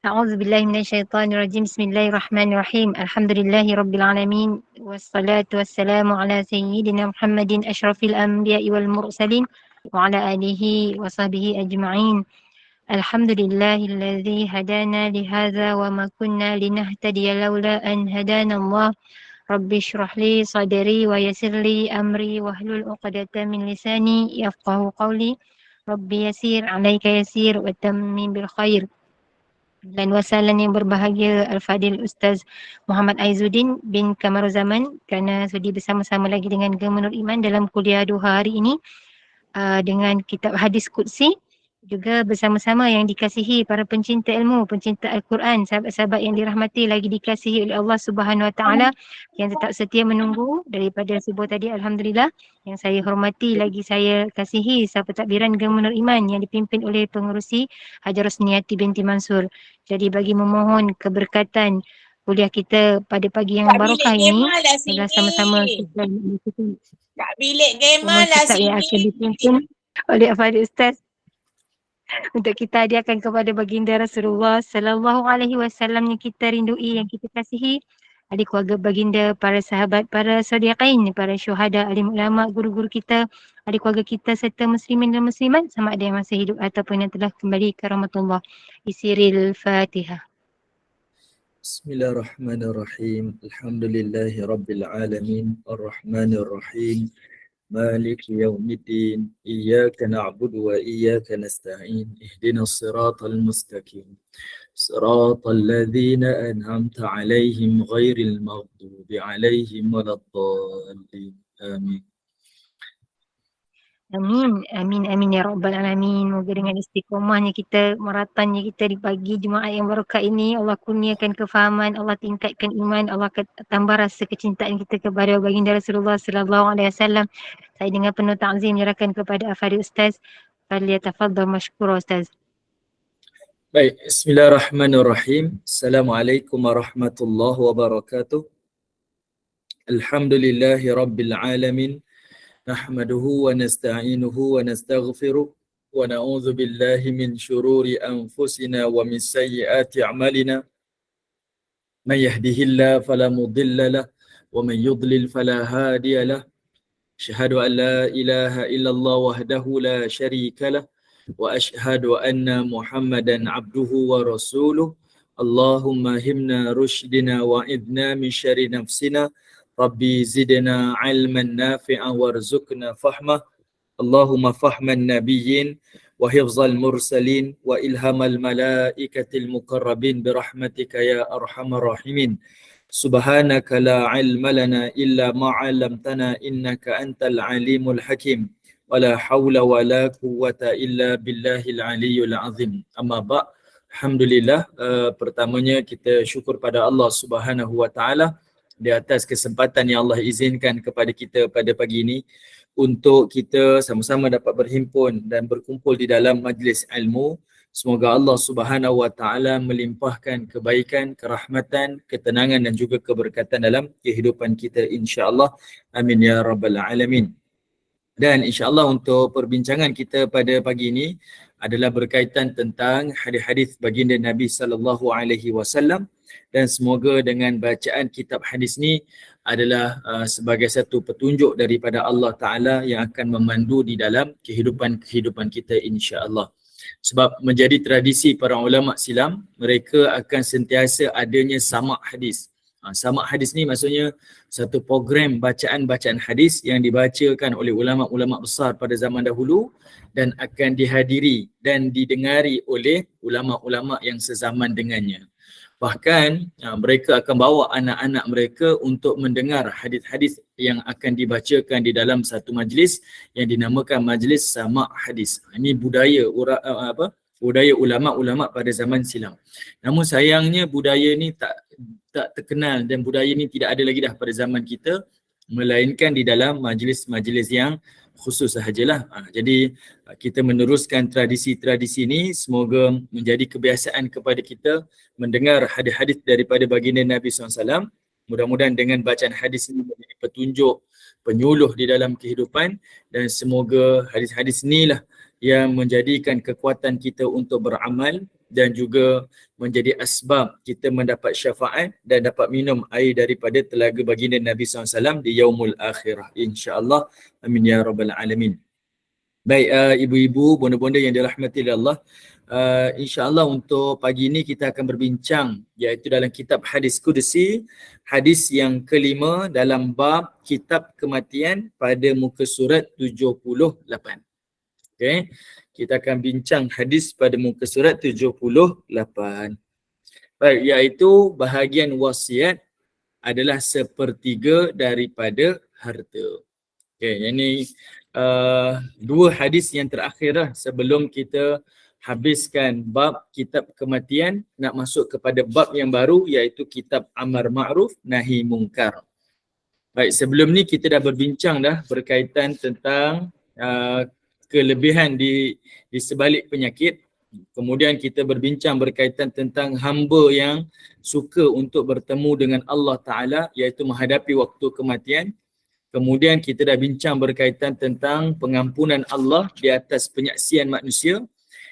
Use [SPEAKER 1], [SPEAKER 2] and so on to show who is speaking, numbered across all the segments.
[SPEAKER 1] أعوذ بالله من الشيطان الرجيم. بسم الله الرحمن الرحيم. الحمد لله رب العالمين، والصلاة والسلام على سيدنا محمد أشرف الأنبياء والمرسلين وعلى آله وصحبه أجمعين. الحمد لله الذي هدانا لهذا وما كنا لنهتدي لولا أن هدانا الله. رب اشرح لي صدري ويسر لي أمري واحلل عقدة من لساني يفقه قولي. رب يسير عليك يسير وتمم بالخير. Dan wasalan yang berbahagia Al-Fadil Ustaz Muhammad Aizuddin bin Kamaruzaman kerana sudi bersama-sama lagi dengan Gema Nur Iman dalam kuliah 2 hari ini dengan kitab Hadis Qudsi, juga bersama-sama yang dikasihi para pencinta ilmu, pencinta Al-Quran, sahabat-sahabat yang dirahmati lagi dikasihi oleh Allah Subhanahu Wa Taala yang tetap setia menunggu daripada subuh tadi. Alhamdulillah. Yang saya hormati lagi saya kasihi sahabat takbiran Gema Nur Iman yang dipimpin oleh pengerusi Hajar Rosniati binti Mansur. Jadi bagi memohon keberkatan kuliah kita pada pagi yang
[SPEAKER 2] Kat bilik
[SPEAKER 1] barakah ini
[SPEAKER 2] Gema lah
[SPEAKER 1] adalah
[SPEAKER 2] sini.
[SPEAKER 1] sama-sama kita
[SPEAKER 2] Kat bilik Gema
[SPEAKER 1] umum
[SPEAKER 2] lah
[SPEAKER 1] kitab yang
[SPEAKER 2] sini.
[SPEAKER 1] akan dipimpin oleh Al-Fadil Ustaz untuk kita hadiahkan kepada baginda Rasulullah Sallallahu Alaihi Wasallam yang kita rindui, yang kita kasihi, ahli keluarga baginda, para sahabat, para sadiqain, para syuhada, alim ulama, guru-guru kita, ahli keluarga kita serta muslimin dan muslimat sama ada yang masih hidup ataupun yang telah kembali ke rahmatullah. Isiril Fatihah.
[SPEAKER 3] Bismillahirrahmanirrahim. Alhamdulillahi Rabbil Alamin. Ar-Rahmanir-Rahim. مالك يوم الدين إياك نعبد وإياك نستعين اهدنا الصراط المستقيم صراط الذين أنعمت عليهم غير المغضوب عليهم ولا الضالين آمين.
[SPEAKER 1] Amin, amin, amin ya Rabbal Alamin. Moga dengan istiqomahnya kita, maratannya kita di pagi Jumaat yang barakah ini, Allah kurniakan kefahaman, Allah tingkatkan iman, Allah tambah rasa kecintaan kita kepada baginda Rasulullah Sallallahu Alaihi Wasallam. Saya dengan penuh ta'zim menyerahkan kepada Al-Fadil Ustaz. Falyatafaddal mashkura Ustaz.
[SPEAKER 3] Baik, bismillahirrahmanirrahim. Assalamualaikum warahmatullahi wabarakatuh. Alhamdulillahi rabbil alamin. نحمده ونستعينه ونستغفره ونعوذ بالله من شرور أنفسنا ومن سيئات أعمالنا من يهده الله فلا مضل له ومن يضلل فلا هادي له أشهد أن لا إله إلا الله وحده لا شريك له وأشهد أن محمدا عبده ورسوله اللهم همنا رشدنا وإذنا من شر نفسنا ربي زدنا علما نافعا وارزقنا فهمه اللهم فهم النبيين وحفظ المرسلين وإلهام الملائكة المقربين برحمتك يا أرحم الراحمين سبحانك لا علم لنا إلا ما علمتنا إنك أنت العليم الحكيم ولا حول ولا قوة إلا بالله العلي العظيم أما بعد Alhamdulillah, pertamanya kita syukur pada Allah Subhanahu Wa Taala di atas kesempatan yang Allah izinkan kepada kita pada pagi ini untuk kita sama-sama dapat berhimpun dan berkumpul di dalam majlis ilmu. Semoga Allah Subhanahu Wa Taala melimpahkan kebaikan, kerahmatan, ketenangan dan juga keberkatan dalam kehidupan kita insya-Allah. Amin ya rabbal alamin. Dan insya-Allah untuk perbincangan kita pada pagi ini adalah berkaitan tentang hadis-hadis baginda Nabi sallallahu alaihi wasallam, dan semoga dengan bacaan kitab hadis ni adalah sebagai satu petunjuk daripada Allah Taala yang akan memandu di dalam kehidupan kita insya-Allah. Sebab menjadi tradisi para ulama silam, mereka akan sentiasa adanya samak hadis. Samak hadis ni maksudnya satu program bacaan-bacaan hadis yang dibacakan oleh ulama-ulama besar pada zaman dahulu dan akan dihadiri dan didengari oleh ulama-ulama yang sezaman dengannya. Bahkan mereka akan bawa anak-anak mereka untuk mendengar hadis-hadis yang akan dibacakan di dalam satu majlis yang dinamakan majlis samak hadis. Ini budaya budaya ulama-ulama pada zaman silam. Namun sayangnya budaya ni tak terkenal dan budaya ni tidak ada lagi dah pada zaman kita, melainkan di dalam majlis-majlis yang khusus sahajalah. Jadi kita meneruskan tradisi-tradisi ini, semoga menjadi kebiasaan kepada kita mendengar hadis-hadis daripada baginda Nabi SAW. Mudah-mudahan dengan bacaan hadis ini menjadi petunjuk, penyuluh di dalam kehidupan, dan semoga hadis-hadis inilah yang menjadikan kekuatan kita untuk beramal dan juga menjadi asbab kita mendapat syafaat dan dapat minum air daripada telaga baginda Nabi SAW di yaumul akhirah, insya-Allah. Amin ya rabbal alamin. Baik, ibu-ibu, bonda-bonda yang dirahmati oleh Allah, insya-Allah untuk pagi ini kita akan berbincang iaitu dalam kitab hadis Qudsi, hadis yang kelima dalam bab kitab kematian pada muka surat 78. Okey, kita akan bincang hadis pada muka surat 78. Baik, iaitu bahagian wasiat adalah sepertiga daripada harta. Okey, yang ni dua hadis yang terakhir lah sebelum kita habiskan bab kitab kematian, nak masuk kepada bab yang baru iaitu kitab amar ma'ruf nahi mungkar. Baik, sebelum ni kita dah berbincang dah berkaitan tentang kelebihan di sebalik penyakit. Kemudian kita berbincang berkaitan tentang hamba yang suka untuk bertemu dengan Allah Ta'ala iaitu menghadapi waktu kematian. Kemudian kita dah bincang berkaitan tentang pengampunan Allah di atas penyaksian manusia.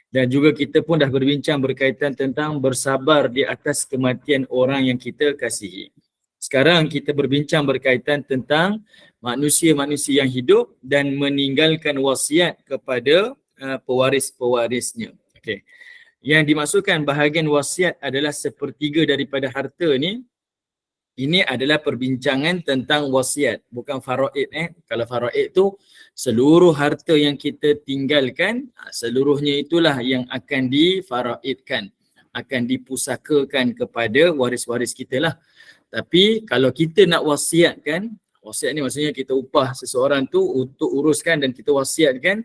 [SPEAKER 3] Dan juga kita pun dah berbincang berkaitan tentang bersabar di atas kematian orang yang kita kasihi. Sekarang kita berbincang berkaitan tentang manusia-manusia yang hidup dan meninggalkan wasiat kepada pewaris-pewarisnya. Okey. Yang dimaksudkan bahagian wasiat adalah sepertiga daripada harta ni. Ini adalah perbincangan tentang wasiat, bukan faraid. Kalau faraid tu seluruh harta yang kita tinggalkan, seluruhnya itulah yang akan difaraidkan, akan dipusakakan kepada waris-waris kita lah. Tapi kalau kita nak wasiatkan, wasiat ni maksudnya kita upah seseorang tu untuk uruskan dan kita wasiatkan,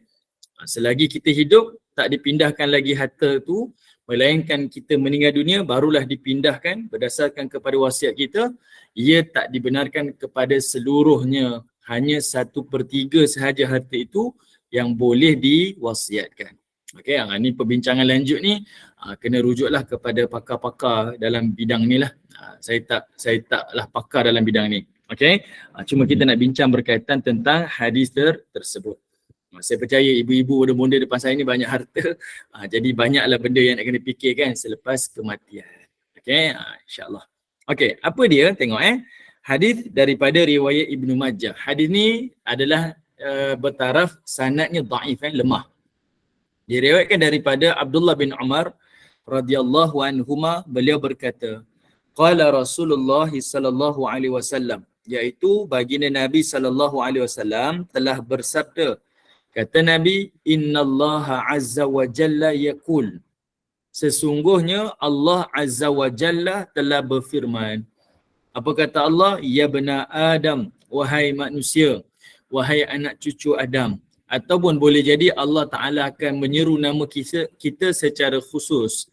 [SPEAKER 3] selagi kita hidup tak dipindahkan lagi harta tu, melainkan kita meninggal dunia barulah dipindahkan berdasarkan kepada wasiat kita. Ia tak dibenarkan kepada seluruhnya, hanya 1/3 sahaja harta itu yang boleh diwasiatkan. Okey, ini perbincangan lanjut ni kena rujuklah kepada pakar-pakar dalam bidang ni lah. Saya taklah pakar dalam bidang ni. Okey, cuma kita nak bincang berkaitan tentang hadis tersebut. Saya percaya ibu-ibu bonda-bonda depan saya ni banyak harta. Jadi banyaklah benda yang nak kena fikirkan selepas kematian. Okey, insya-Allah. Okey, apa dia? Tengok hadis daripada riwayat Ibnu Majah. Hadis ni adalah bertaraf sanadnya dhaif, lemah. Diriwayatkan daripada Abdullah bin Umar radhiyallahu anhuma, beliau berkata, qala Rasulullah sallallahu alaihi wasallam, iaitu baginda Nabi sallallahu alaihi wasallam telah bersabda. Kata Nabi, innallaha azza wa jalla yaqul, sesungguhnya Allah azza wa jalla telah berfirman. Apa kata Allah? Ya bena Adam, wahai manusia, wahai anak cucu Adam. Ataupun boleh jadi Allah Ta'ala akan menyeru nama kita secara khusus.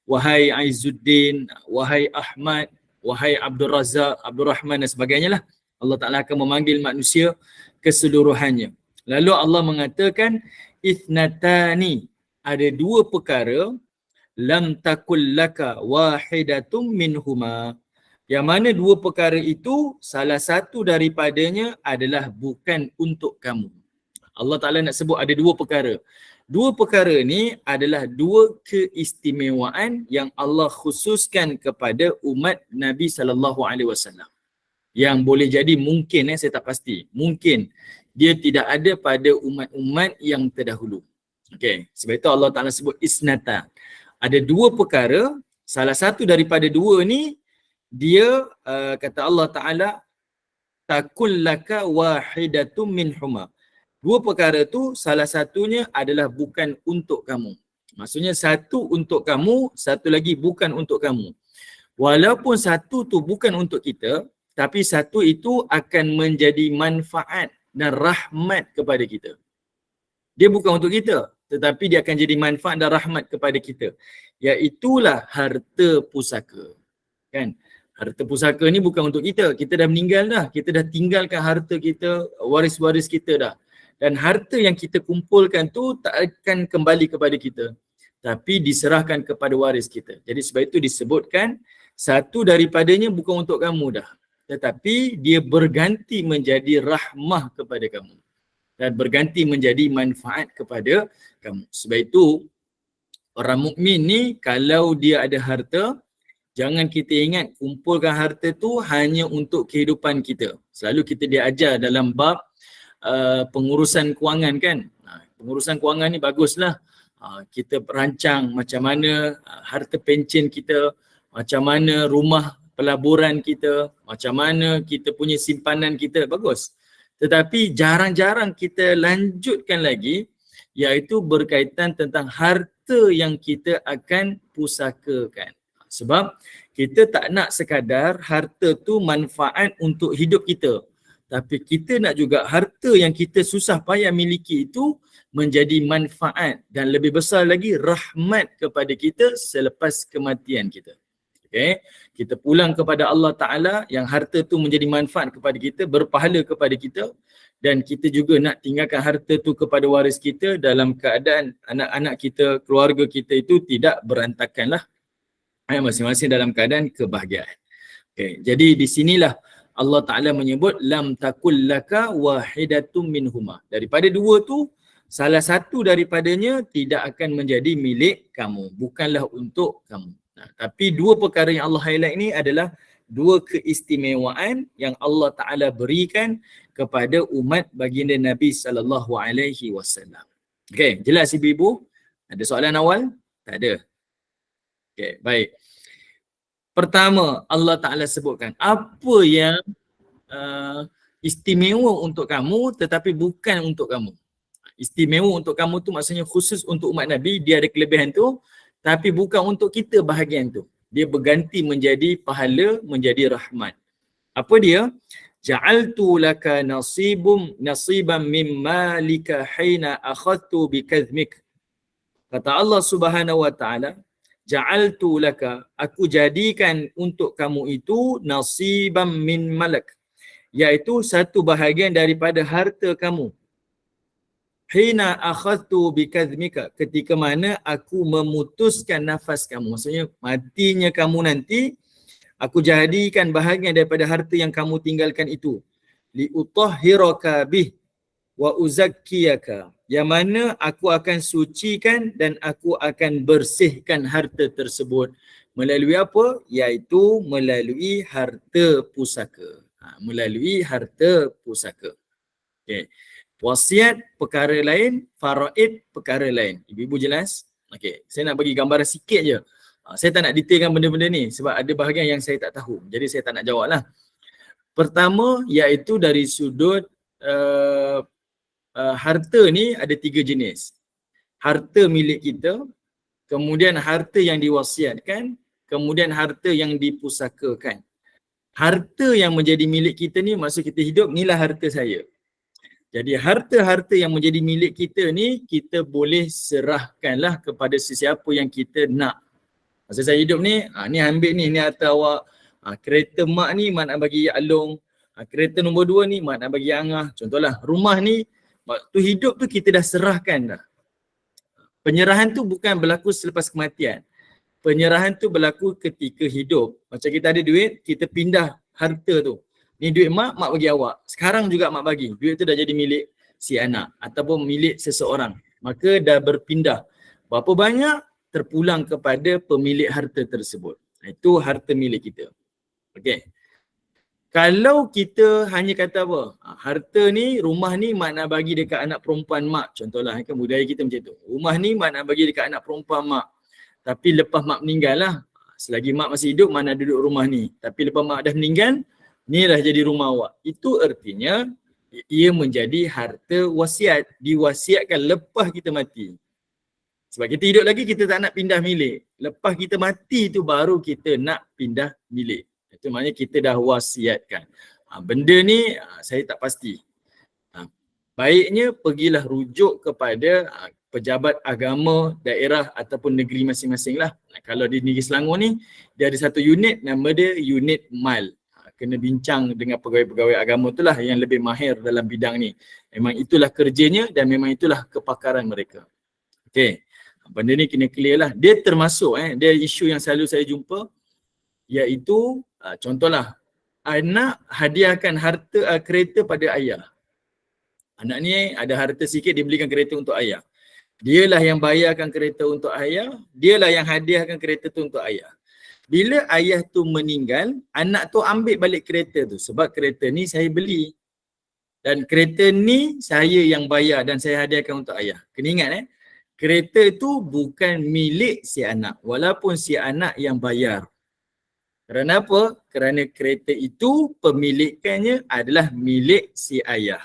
[SPEAKER 3] Wahai Aizuddin, wahai Ahmad, wahai Abdul Razak, Abdul Rahman dan sebagainya lah. Allah Ta'ala akan memanggil manusia keseluruhannya. Lalu Allah mengatakan, ithnatani, ada dua perkara, lam takul laka wahidatum minhuma. Yang mana dua perkara itu, salah satu daripadanya adalah bukan untuk kamu. Allah Ta'ala nak sebut ada dua perkara. Dua perkara ni adalah dua keistimewaan yang Allah khususkan kepada umat Nabi SAW. Yang boleh jadi mungkin, saya tak pasti, mungkin dia tidak ada pada umat-umat yang terdahulu. Okey, sebab itu Allah Ta'ala sebut isnata. Ada dua perkara, salah satu daripada dua ni, dia kata Allah Ta'ala, takul laka wahidatum minhuma. Dua perkara tu, salah satunya adalah bukan untuk kamu. Maksudnya satu untuk kamu, satu lagi bukan untuk kamu. Walaupun satu tu bukan untuk kita, tapi satu itu akan menjadi manfaat dan rahmat kepada kita. Dia bukan untuk kita, tetapi dia akan jadi manfaat dan rahmat kepada kita. Iaitulah harta pusaka. Kan? Harta pusaka ni bukan untuk kita. Kita dah meninggal dah. Kita dah tinggalkan harta kita, waris-waris kita dah. Dan harta yang kita kumpulkan tu tak akan kembali kepada kita, tapi diserahkan kepada waris kita. Jadi sebab itu disebutkan satu daripadanya bukan untuk kamu dah, tetapi dia berganti menjadi rahmah kepada kamu dan berganti menjadi manfaat kepada kamu. Sebab itu Orang mukmin ni kalau dia ada harta, jangan kita ingat kumpulkan harta tu hanya untuk kehidupan kita. Selalu kita diajar dalam bab pengurusan kewangan kan. Pengurusan kewangan ni baguslah. Kita rancang macam mana harta pencen kita, macam mana rumah pelaburan kita, macam mana kita punya simpanan kita, bagus. Tetapi jarang-jarang kita lanjutkan lagi, iaitu berkaitan tentang harta yang kita akan pusakakan. Sebab kita tak nak sekadar harta tu manfaat untuk hidup kita, tapi kita nak juga harta yang kita susah payah miliki itu menjadi manfaat dan lebih besar lagi rahmat kepada kita selepas kematian kita. Okay? Kita pulang kepada Allah Ta'ala yang harta tu menjadi manfaat kepada kita, berpahala kepada kita, dan kita juga nak tinggalkan harta tu kepada waris kita dalam keadaan anak-anak kita, keluarga kita itu tidak berantakan lah. Masing-masing dalam keadaan kebahagiaan. Okay. Jadi di sinilah Allah Ta'ala menyebut lam takul laka wahidatum minhuma. Daripada dua tu, salah satu daripadanya tidak akan menjadi milik kamu. Bukanlah untuk kamu. Tapi dua perkara yang Allah highlight ni adalah dua keistimewaan yang Allah Ta'ala berikan kepada umat baginda Nabi SAW. Okay, jelas ibu-ibu? Ada soalan awal? Tak ada. Okay, baik. Pertama, Allah Ta'ala sebutkan apa yang istimewa untuk kamu tetapi bukan untuk kamu. Istimewa untuk kamu tu maksudnya khusus untuk umat Nabi, dia ada kelebihan tu, tapi bukan untuk kita bahagian tu. Dia berganti menjadi pahala, menjadi rahmat. Apa dia? Ja'altu laka nasiban mimma lika hina akhadtu bikazmik. Kata Allah Subhanahu wa Ta'ala, ja'altu laka, aku jadikan untuk kamu itu nasiban min malak, iaitu satu bahagian daripada harta kamu. Hina akhadtu bikazmika, ketika mana aku memutuskan nafas kamu. Maksudnya matinya kamu nanti, aku jadikan bahagian daripada harta yang kamu tinggalkan itu. Liutahhiraka bih wa uzakkiyaka, yang mana aku akan sucikan dan aku akan bersihkan harta tersebut. Melalui apa? Iaitu melalui harta pusaka. Melalui harta pusaka. Okay. Wasiat perkara lain, faraid perkara lain. Ibu-ibu jelas? Okey, saya nak bagi gambaran sikit je. Saya tak nak detailkan benda-benda ni sebab ada bahagian yang saya tak tahu. Jadi saya tak nak jawab lah. Pertama, iaitu dari sudut harta ni ada tiga jenis. Harta milik kita, kemudian harta yang diwasiatkan, kemudian harta yang dipusakakan. Harta yang menjadi milik kita ni, masa kita hidup, inilah harta saya. Jadi harta-harta yang menjadi milik kita ni, kita boleh serahkanlah kepada sesiapa yang kita nak. Masa saya hidup ni, ni ambil ni harta awak. Kereta mak ni mak nak bagi Along. Kereta nombor 2 ni mak nak bagi Angah. Contohlah, rumah ni, waktu hidup tu kita dah serahkan dah. Penyerahan tu bukan berlaku selepas kematian. Penyerahan tu berlaku ketika hidup. Macam kita ada duit, kita pindah harta tu. Ni duit mak bagi awak. Sekarang juga mak bagi. Duit tu dah jadi milik si anak ataupun milik seseorang. Maka dah berpindah. Berapa banyak terpulang kepada pemilik harta tersebut. Itu harta milik kita. Okey. Kalau kita hanya kata apa? Harta ni, rumah ni mak nak bagi dekat anak perempuan mak. Contohlah kan budaya kita macam tu. Rumah ni mak nak bagi dekat anak perempuan mak. Tapi lepas mak meninggal lah. Selagi mak masih hidup, mak nak duduk rumah ni. Tapi lepas mak dah meninggal, ni dah jadi rumah awak. Itu artinya ia menjadi harta wasiat. Diwasiatkan lepas kita mati. Sebab kita hidup lagi, kita tak nak pindah milik. Lepas kita mati tu baru kita nak pindah milik. Itu maknanya kita dah wasiatkan. Benda ni saya tak pasti. Baiknya pergilah rujuk kepada pejabat agama daerah ataupun negeri masing-masing lah. Kalau di negeri Selangor ni, dia ada satu unit, nama dia unit MAL. Kena bincang dengan pegawai-pegawai agama itulah yang lebih mahir dalam bidang ni. Memang itulah kerjanya dan memang itulah kepakaran mereka. Okey. Benda ni kena clear lah. Dia termasuk, dia isu yang selalu saya jumpa, iaitu contohlah, anak hadiahkan kereta pada ayah. Anak ni ada harta sikit, dia belikan kereta untuk ayah. Dialah yang bayarkan kereta untuk ayah, dialah yang hadiahkan kereta tu untuk ayah. Bila ayah tu meninggal, anak tu ambil balik kereta tu sebab kereta ni saya beli. Dan kereta ni saya yang bayar dan saya hadiahkan untuk ayah. Kena ingat kereta tu bukan milik si anak walaupun si anak yang bayar. Kerana apa? Kerana kereta itu pemilikannya adalah milik si ayah.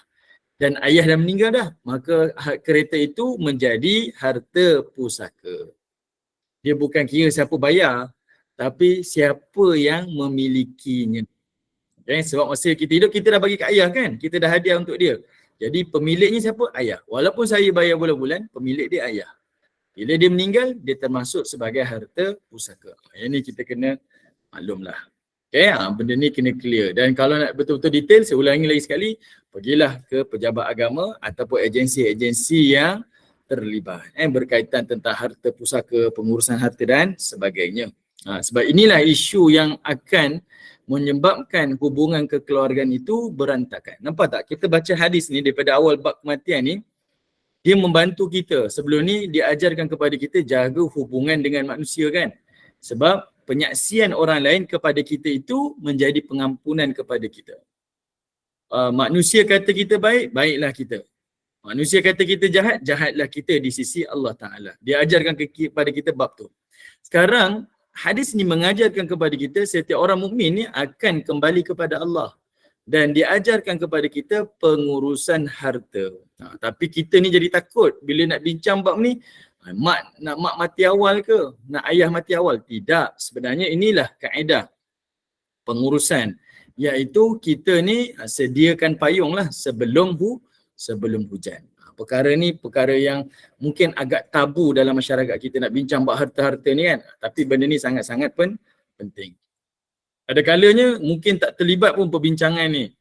[SPEAKER 3] Dan ayah dah meninggal dah, maka kereta itu menjadi harta pusaka. Dia bukan kira siapa bayar, tapi siapa yang memilikinya. Sebab masa kita hidup, kita dah bagi kat ayah kan? Kita dah hadiah untuk dia. Jadi pemiliknya siapa? Ayah. Walaupun saya bayar bulan-bulan, pemilik dia ayah. Bila dia meninggal, dia termasuk sebagai harta pusaka. Yang ni kita kena maklumlah. Okay, benda ni kena clear. Dan kalau nak betul-betul detail, saya ulangi lagi sekali, pergilah ke pejabat agama ataupun agensi-agensi yang terlibat berkaitan tentang harta pusaka, pengurusan harta dan sebagainya. Sebab inilah isu yang akan menyebabkan hubungan kekeluargaan itu berantakan. Nampak tak? Kita baca hadis ni daripada awal bab kematian ni, dia membantu kita. Sebelum ni dia ajarkan kepada kita jaga hubungan dengan manusia kan. Sebab penyaksian orang lain kepada kita itu menjadi pengampunan kepada kita. Manusia kata kita baik, baiklah kita. Manusia kata kita jahat, jahatlah kita di sisi Allah Ta'ala. Dia ajarkan kepada kita bab tu. Sekarang, hadis ni mengajarkan kepada kita setiap orang mukmin ni akan kembali kepada Allah. Dan dia ajarkan kepada kita pengurusan harta. Tapi kita ni jadi takut bila nak bincang bab ni. Nak mak mati awal ke? Nak ayah mati awal? Tidak. Sebenarnya inilah kaedah pengurusan. Iaitu kita ni sediakan payung lah sebelum hujan. Perkara ni perkara yang mungkin agak tabu dalam masyarakat kita nak bincang bab harta-harta ni kan. Tapi benda ni sangat-sangat penting. Ada kalanya mungkin tak terlibat pun perbincangan ni.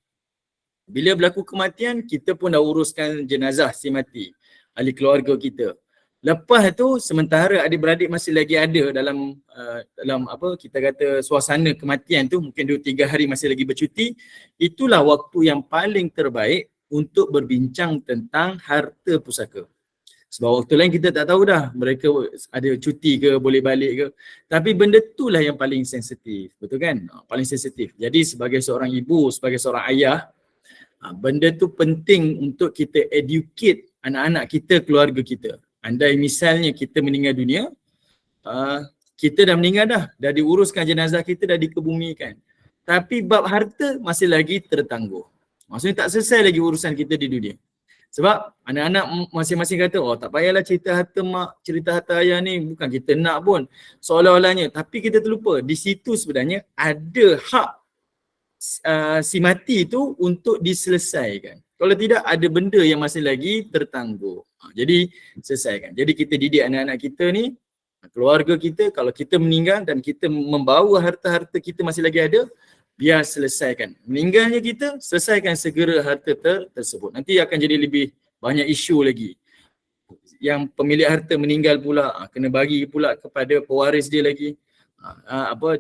[SPEAKER 3] Bila berlaku kematian, kita pun dah uruskan jenazah si mati, ahli keluarga kita. Lepas tu sementara adik-beradik masih lagi ada dalam apa kita kata suasana kematian tu, mungkin 2-3 hari masih lagi bercuti, itulah waktu yang paling terbaik untuk berbincang tentang harta pusaka. Sebab waktu lain kita tak tahu dah mereka ada cuti ke, boleh balik ke. Tapi benda itulah yang paling sensitif, betul kan? Paling sensitif. Jadi sebagai seorang ibu, sebagai seorang ayah, benda tu penting untuk kita educate anak-anak kita, keluarga kita. Andai misalnya kita meninggal dunia, kita dah meninggal dah diuruskan jenazah kita, dah dikebumikan. Tapi bab harta masih lagi tertangguh. Maksudnya tak selesai lagi urusan kita di dunia. Sebab anak-anak masing-masing kata, oh tak payahlah cerita harta mak, cerita harta ayah ni, bukan kita nak pun. Seolah-olahnya, tapi kita terlupa, di situ sebenarnya ada hak si mati itu untuk diselesaikan. Kalau tidak, ada benda yang masih lagi tertangguh. Jadi selesaikan. Jadi kita didik anak-anak kita ni, keluarga kita, kalau kita meninggal dan kita membawa harta-harta kita masih lagi ada, biar selesaikan. Meninggalnya kita, selesaikan segera harta tersebut. Nanti akan jadi lebih banyak isu lagi. Yang pemilik harta meninggal pula, kena bagi pula kepada pewaris dia lagi.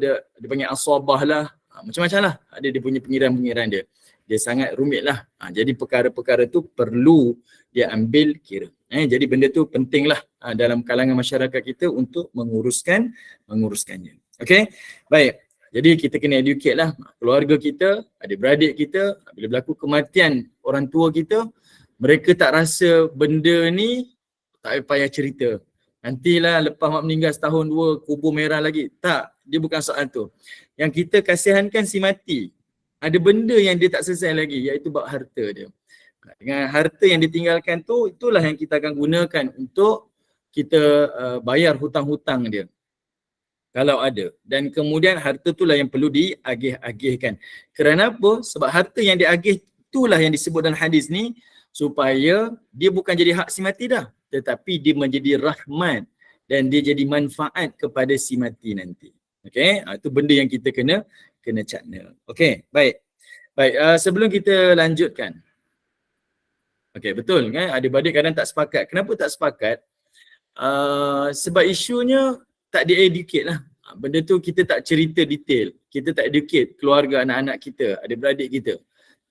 [SPEAKER 3] Dia panggil asabah lah. Macam-macam lah. Ada dia punya pengiran-pengiran dia. Dia sangat rumit lah. Jadi perkara-perkara tu perlu dia ambil kira. Jadi benda tu penting lah dalam kalangan masyarakat kita untuk menguruskannya. Okay? Baik. Jadi kita kena educate lah keluarga kita, adik-beradik kita. Bila berlaku kematian orang tua kita, mereka tak rasa benda ni tak payah cerita. Nantilah lepas mak meninggal setahun dua, kubur merah lagi. Tak, dia bukan soal tu. Yang kita kasihankan si mati. Ada benda yang dia tak selesai lagi, iaitu bab harta dia. Dengan harta yang ditinggalkan tu, itulah yang kita akan gunakan untuk kita bayar hutang-hutang dia. Kalau ada. Dan kemudian harta itulah yang perlu diagih-agihkan. Kerana apa? Sebab harta yang diagih itulah yang disebut dalam hadis ni, supaya dia bukan jadi hak si mati dah, tetapi dia menjadi rahmat dan dia jadi manfaat kepada si mati nanti. Okey, itu benda yang kita kena cakna. Okey, baik. Sebelum kita lanjutkan. Okey, betul kan? Adik-beradik kadang tak sepakat. Kenapa tak sepakat? Sebab isunya tak di-educate lah. Benda tu kita tak cerita detail. Kita tak educate keluarga, anak-anak kita, adik-beradik kita.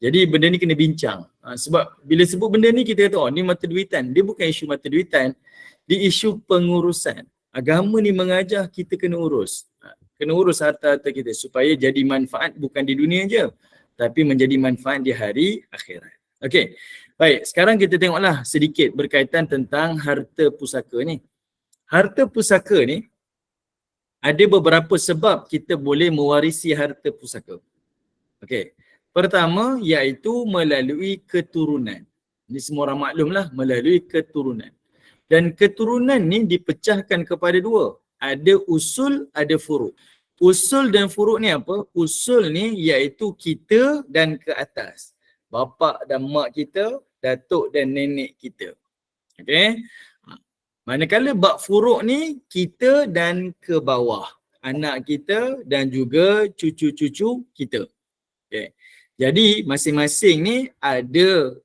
[SPEAKER 3] Jadi benda ni kena bincang. Sebab bila sebut benda ni kita kata, oh ni mata duitan. Dia bukan isu mata duitan. di isu pengurusan. Agama ni mengajar kita kena urus. Kena urus harta-harta kita supaya jadi manfaat bukan di dunia je, tapi menjadi manfaat di hari akhirat. Okey. Baik, sekarang kita tengoklah sedikit berkaitan tentang harta pusaka ni. Harta pusaka ni ada beberapa sebab kita boleh mewarisi harta pusaka. Okey. Pertama iaitu melalui keturunan. Ini semua orang maklumlah, melalui keturunan. Dan keturunan ni dipecahkan kepada dua. Ada usul, ada furuk. Usul dan furuk ni apa? Usul ni iaitu kita dan ke atas. Bapa dan mak kita, datuk dan nenek kita. Okey. Manakala bab furuk ni kita dan ke bawah. Anak kita dan juga cucu-cucu kita. Okey. Jadi masing-masing ni ada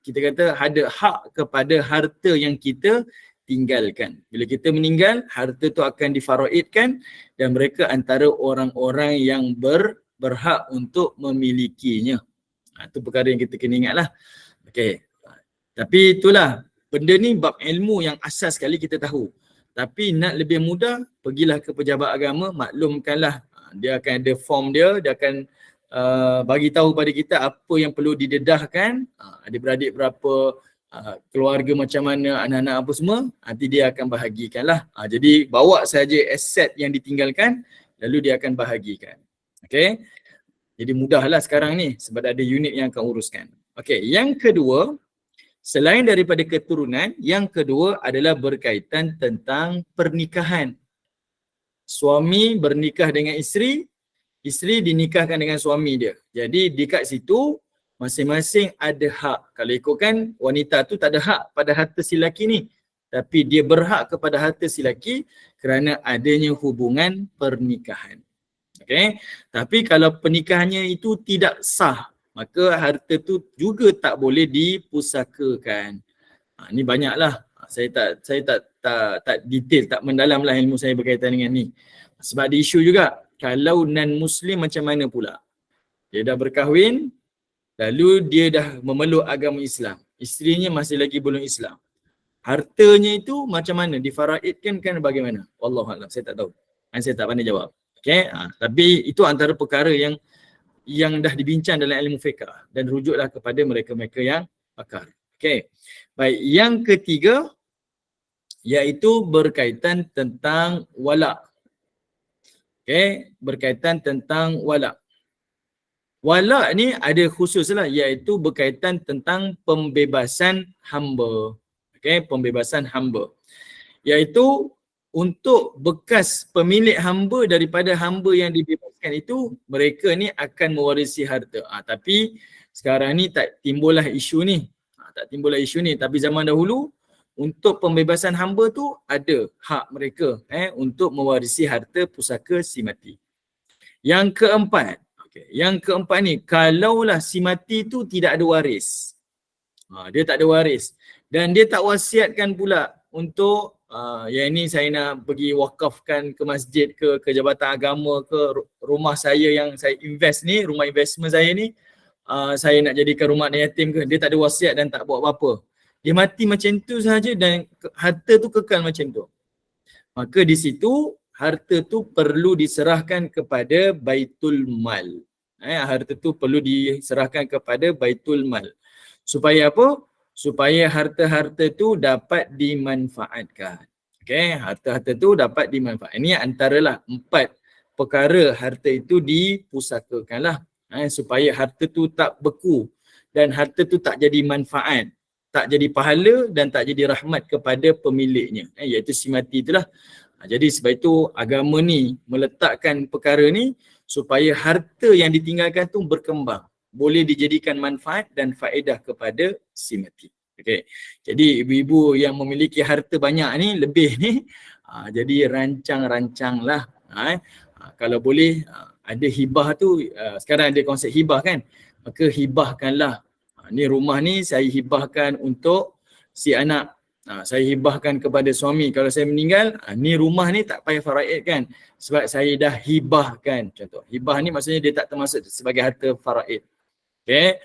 [SPEAKER 3] kita kata ada hak kepada harta yang kita tinggalkan. Bila kita meninggal, harta tu akan difaraidkan dan mereka antara orang-orang yang berhak untuk memilikinya. Itu perkara yang kita kena ingatlah. Okey. Tapi itulah, benda ni bab ilmu yang asas sekali kita tahu. Tapi nak lebih mudah, pergilah ke pejabat agama, maklumkanlah. Dia akan ada form dia akan bagi tahu pada kita apa yang perlu didedahkan, adik-beradik berapa, keluarga macam mana, anak-anak apa semua, nanti dia akan bahagikanlah. Jadi bawa saja aset yang ditinggalkan, lalu dia akan bahagikan. Okey. Jadi mudahlah sekarang ni sebab ada unit yang akan uruskan. Okey, yang kedua, selain daripada keturunan, yang kedua adalah berkaitan tentang pernikahan. Suami bernikah dengan isteri, isteri dinikahkan dengan suami dia. Jadi di kat situ masing-masing ada hak. Kalau ikutkan wanita tu tak ada hak pada harta si lelaki ni, tapi dia berhak kepada harta si lelaki kerana adanya hubungan pernikahan. Okey. Tapi kalau pernikahannya itu tidak sah, maka harta tu juga tak boleh dipusakakan. Ni banyaklah. Saya tak detail, tak mendalamlah ilmu saya berkaitan dengan ni. Sebab ada isu juga. Kalau non-Muslim macam mana pula? Dia dah berkahwin, lalu dia dah memeluk agama Islam. Isterinya masih lagi belum Islam. Hartanya itu macam mana? Difaraidkan kan bagaimana? Wallahualam, saya tak tahu. Saya tak pandai jawab. Okay? Tapi itu antara perkara yang dah dibincang dalam ilmu fiqh dan rujuklah kepada mereka-mereka yang pakar. Okay. Baik, yang ketiga iaitu berkaitan tentang wala'. Okay, berkaitan tentang wala'. Wala' ni ada khususlah iaitu berkaitan tentang pembebasan hamba. Okay, pembebasan hamba. Iaitu untuk bekas pemilik hamba daripada hamba yang dibebaskan itu, mereka ni akan mewarisi harta. Tapi sekarang ni tak timbullah isu ni. Tapi zaman dahulu untuk pembebasan hamba tu ada hak mereka untuk mewarisi harta pusaka si mati. Yang keempat, yang keempat ni, kalaulah si mati tu tidak ada waris. Dia tak ada waris dan dia tak wasiatkan pula untuk yang ini saya nak pergi wakafkan ke masjid ke jabatan agama ke rumah saya yang saya invest ni, rumah investment saya ni, saya nak jadikan rumah anak yatim ke, dia tak ada wasiat dan tak buat apa-apa. Dia mati macam tu sahaja dan harta tu kekal macam tu. Maka di situ harta tu perlu diserahkan kepada Baitul Mal. Harta tu perlu diserahkan kepada Baitul Mal. Supaya apa? Supaya harta-harta tu dapat dimanfaatkan. Okay, harta-harta tu dapat dimanfaatkan. Ini antaralah 4 perkara harta itu dipusakakanlah. Supaya harta tu tak beku dan harta tu tak jadi manfaat, tak jadi pahala dan tak jadi rahmat kepada pemiliknya, iaitu si mati itulah. Jadi sebab itu agama ni meletakkan perkara ni supaya harta yang ditinggalkan tu berkembang, boleh dijadikan manfaat dan faedah kepada si mati. Okey. Jadi ibu-ibu yang memiliki harta banyak ni, lebih ni, jadi rancang-rancanglah. Kalau boleh ada hibah tu, sekarang ada konsep hibah kan, maka hibahkanlah. Ni rumah ni saya hibahkan untuk si anak. Saya hibahkan kepada suami. Kalau saya meninggal, ni rumah ni tak payah faraidkan sebab saya dah hibahkan. Contoh, hibah ni maksudnya dia tak termasuk sebagai harta faraid. Okay.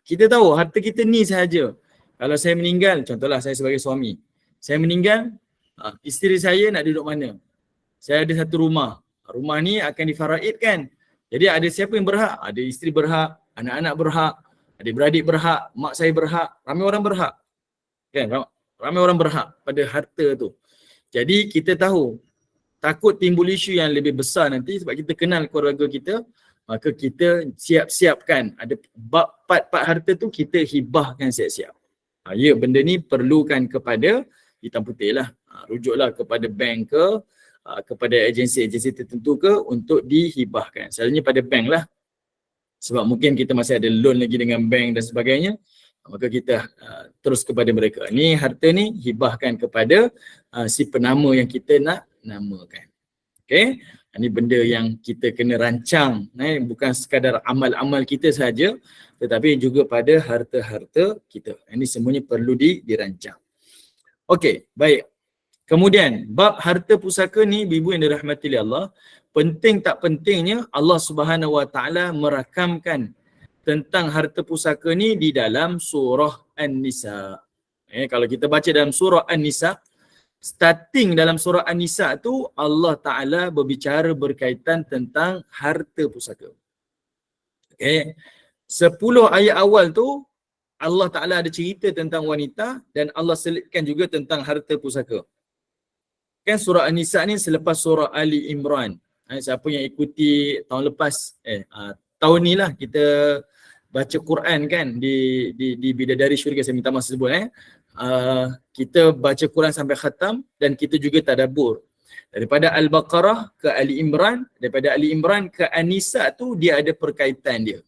[SPEAKER 3] Kita tahu harta kita ni sahaja. Kalau saya meninggal, contohlah saya sebagai suami, saya meninggal, isteri saya nak duduk mana? Saya ada satu rumah. Rumah ni akan difaraidkan. Jadi ada siapa yang berhak? Ada isteri berhak, anak-anak berhak, adik-beradik berhak, mak saya berhak, ramai orang berhak. Kan? Ramai orang berhak pada harta tu. Jadi kita tahu, takut timbul isu yang lebih besar nanti sebab kita kenal keluarga kita, maka kita siap-siapkan. Ada part-part harta tu kita hibahkan siap-siap. Ya, benda ni perlukan kepada hitam putih lah. Rujuklah kepada bank ke, kepada agensi-agensi tertentu ke untuk dihibahkan. Selalunya pada bank lah. Sebab mungkin kita masih ada loan lagi dengan bank dan sebagainya. Maka kita terus kepada mereka. Ni harta ni hibahkan kepada si penama yang kita nak namakan. Okay. Ini benda yang kita kena rancang. Bukan sekadar amal-amal kita sahaja, tetapi juga pada harta-harta kita. Ini semuanya perlu dirancang. Okey, baik. Kemudian, bab harta pusaka ni, ibu yang dirahmati oleh Allah, penting tak pentingnya Allah Subhanahu Wa Taala merakamkan tentang harta pusaka ni di dalam surah An-Nisa. Kalau kita baca dalam surah An-Nisa, starting dalam surah An-Nisa tu Allah Ta'ala berbicara berkaitan tentang harta pusaka. Okay. 10 ayat awal tu Allah Ta'ala ada cerita tentang wanita dan Allah selitkan juga tentang harta pusaka. Kan surah An-Nisa ni selepas surah Ali Imran. Siapa yang ikuti tahun lepas, tahun ni lah kita baca Quran kan di Bidadari Syurga, saya minta masa sebut kita baca Quran sampai khatam dan kita juga tadabbur. Daripada Al-Baqarah ke Ali Imran, daripada Ali Imran ke An-Nisa tu dia ada perkaitan dia.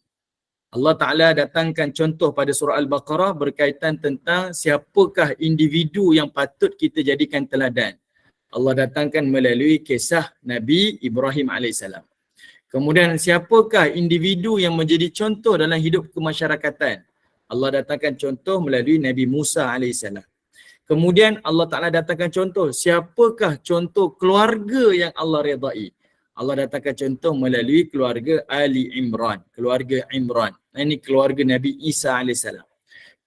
[SPEAKER 3] Allah Ta'ala datangkan contoh pada surah Al-Baqarah berkaitan tentang siapakah individu yang patut kita jadikan teladan. Allah datangkan melalui kisah Nabi Ibrahim AS. Kemudian siapakah individu yang menjadi contoh dalam hidup kemasyarakatan. Allah datangkan contoh melalui Nabi Musa AS. Kemudian Allah Ta'ala datangkan contoh, siapakah contoh keluarga yang Allah redai. Allah datangkan contoh melalui keluarga Ali Imran, keluarga Imran. Ini keluarga Nabi Isa AS.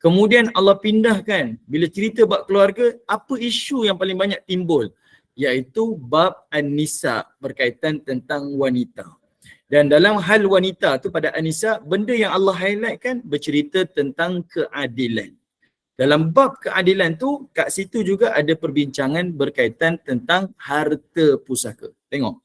[SPEAKER 3] Kemudian Allah pindahkan, bila cerita bab keluarga, apa isu yang paling banyak timbul? Iaitu bab An-Nisa, berkaitan tentang wanita. Dan dalam hal wanita tu pada An-Nisa, benda yang Allah highlightkan bercerita tentang keadilan. Dalam bab keadilan tu, kat situ juga ada perbincangan berkaitan tentang harta pusaka. Tengok.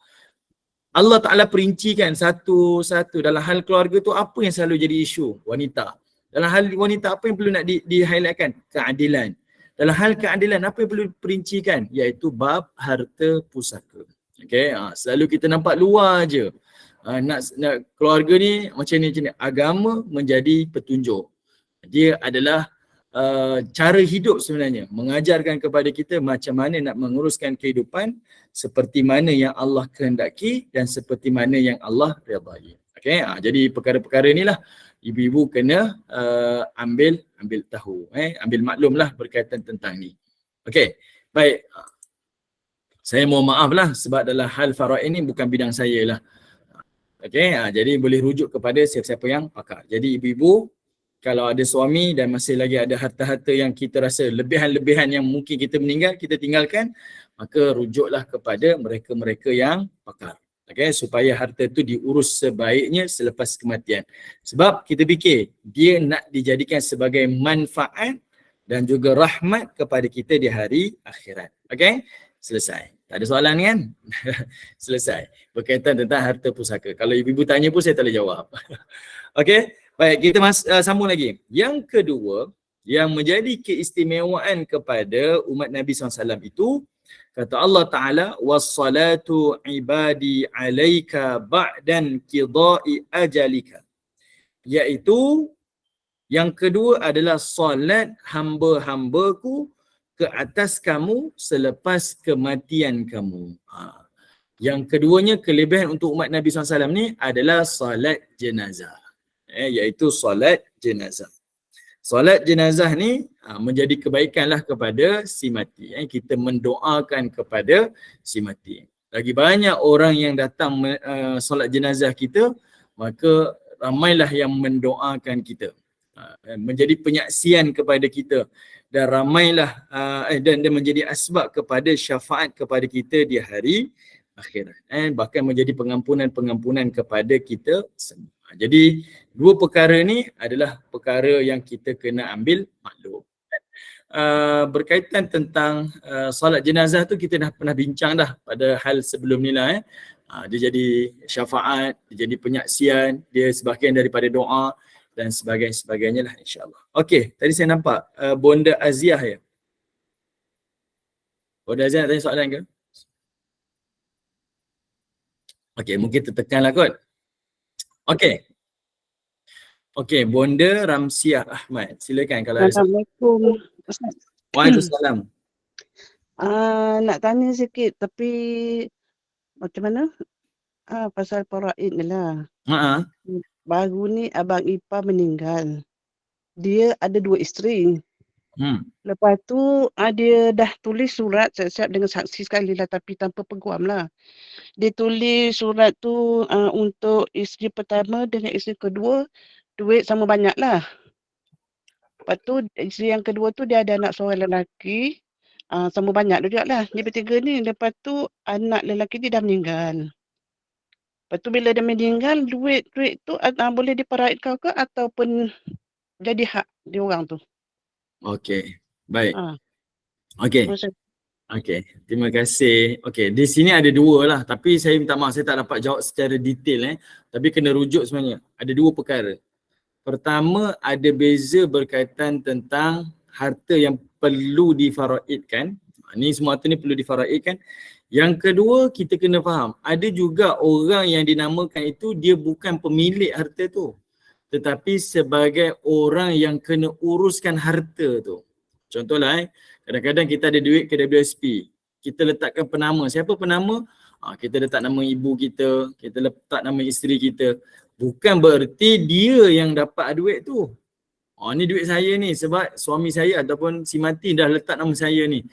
[SPEAKER 3] Allah Ta'ala perincikan satu-satu dalam hal keluarga tu apa yang selalu jadi isu wanita. Dalam hal wanita apa yang perlu nak di-highlightkan? Keadilan. Dalam hal keadilan apa yang perlu diperincikan? Iaitu bab harta pusaka. Okay? Selalu kita nampak luar je. Nak keluarga ni macam ni. Agama menjadi petunjuk. Dia adalah cara hidup sebenarnya. Mengajarkan kepada kita macam mana nak menguruskan kehidupan seperti mana yang Allah kehendaki dan seperti mana yang Allah redai. Okay? Jadi perkara-perkara inilah ibu-ibu kena ambil tahu. Ambil maklumlah berkaitan tentang ni. Okay. Baik. Saya mohon maaf lah sebab dalam hal faraid ni bukan bidang saya lah. Okay, jadi boleh rujuk kepada siapa-siapa yang pakar. Jadi ibu-ibu, kalau ada suami dan masih lagi ada harta-harta yang kita rasa lebihan-lebihan yang mungkin kita meninggal, kita tinggalkan, maka rujuklah kepada mereka-mereka yang pakar. Okay, supaya harta tu diurus sebaiknya selepas kematian. Sebab kita fikir, dia nak dijadikan sebagai manfaat dan juga rahmat kepada kita di hari akhirat. Okay, selesai. Tak ada soalan kan? Selesai. Berkaitan tentang harta pusaka. Kalau ibu-ibu tanya pun saya tak boleh jawab. Okey. Baik, kita sambung lagi. Yang kedua, yang menjadi keistimewaan kepada umat Nabi SAW itu, kata Allah Ta'ala, وَالصَّلَاةُ عِبَادِي عَلَيْكَ بَعْدًا كِضَاءِ أَجَلِكَ. Iaitu, yang kedua adalah salat hamba-hambaku ke atas kamu selepas kematian kamu. Yang keduanya kelebihan untuk umat Nabi SAW ni adalah salat jenazah. Iaitu salat jenazah. Salat jenazah ni menjadi kebaikanlah kepada si mati. Kita mendoakan kepada si mati. Lagi banyak orang yang datang salat jenazah kita, maka ramailah yang mendoakan kita. menjadi penyaksian kepada kita, dan ramailah dan menjadi asbab kepada syafaat kepada kita di hari akhirat, bahkan menjadi pengampunan kepada kita semua. Jadi dua perkara ni adalah perkara yang kita kena ambil maklum. Berkaitan tentang solat jenazah tu kita dah pernah bincang dah pada hal sebelum ni lah. Dia jadi syafaat, dia jadi penyaksian, dia sebahagian daripada doa dan sebagainya lah, insyaAllah. Okey, tadi saya nampak Bonda Aziah ya. Bonda Aziah nak tanya soalan ke? Okey, mungkin tertekanlah kot. Okey. Okey, Bonda Ramsiah Ahmad. Silakan kalau ada soalan.
[SPEAKER 4] Assalamualaikum. Ustaz.
[SPEAKER 3] Waalaikumsalam.
[SPEAKER 4] Nak tanya sikit tapi macam mana? Pasal faraid ni lah. Baru ni abang ipar meninggal. Dia ada 2 isteri. Lepas tu dia dah tulis surat siap-siap dengan saksi sekali lah tapi tanpa peguam lah. Dia tulis surat tu untuk isteri pertama dengan isteri kedua duit sama banyak lah. Lepas tu isteri yang kedua tu dia ada anak seorang lelaki sama banyak juga lah. Dia bertiga ni. Lepas tu anak lelaki dia dah meninggal. Lepas tu bila dia meninggal duit tu boleh diparaidkan ke ataupun jadi hak dia orang tu.
[SPEAKER 3] Okey, baik.
[SPEAKER 4] Okey.
[SPEAKER 3] Okey, terima kasih. Okey, di sini ada dua lah tapi saya minta maaf saya tak dapat jawab secara detail tapi kena rujuk sebenarnya. Ada dua perkara. Pertama, ada beza berkaitan tentang harta yang perlu difaraidkan. Ni semua harta ni perlu difaraidkan. Yang kedua, kita kena faham, ada juga orang yang dinamakan itu dia bukan pemilik harta tu, tetapi sebagai orang yang kena uruskan harta tu. Contohlah kadang-kadang kita ada duit ke WSP, kita letakkan penama. Siapa penama? Kita letak nama ibu kita letak nama isteri kita. Bukan bererti dia yang dapat duit tu. Ni duit saya ni sebab suami saya ataupun si mati dah letak nama saya ni.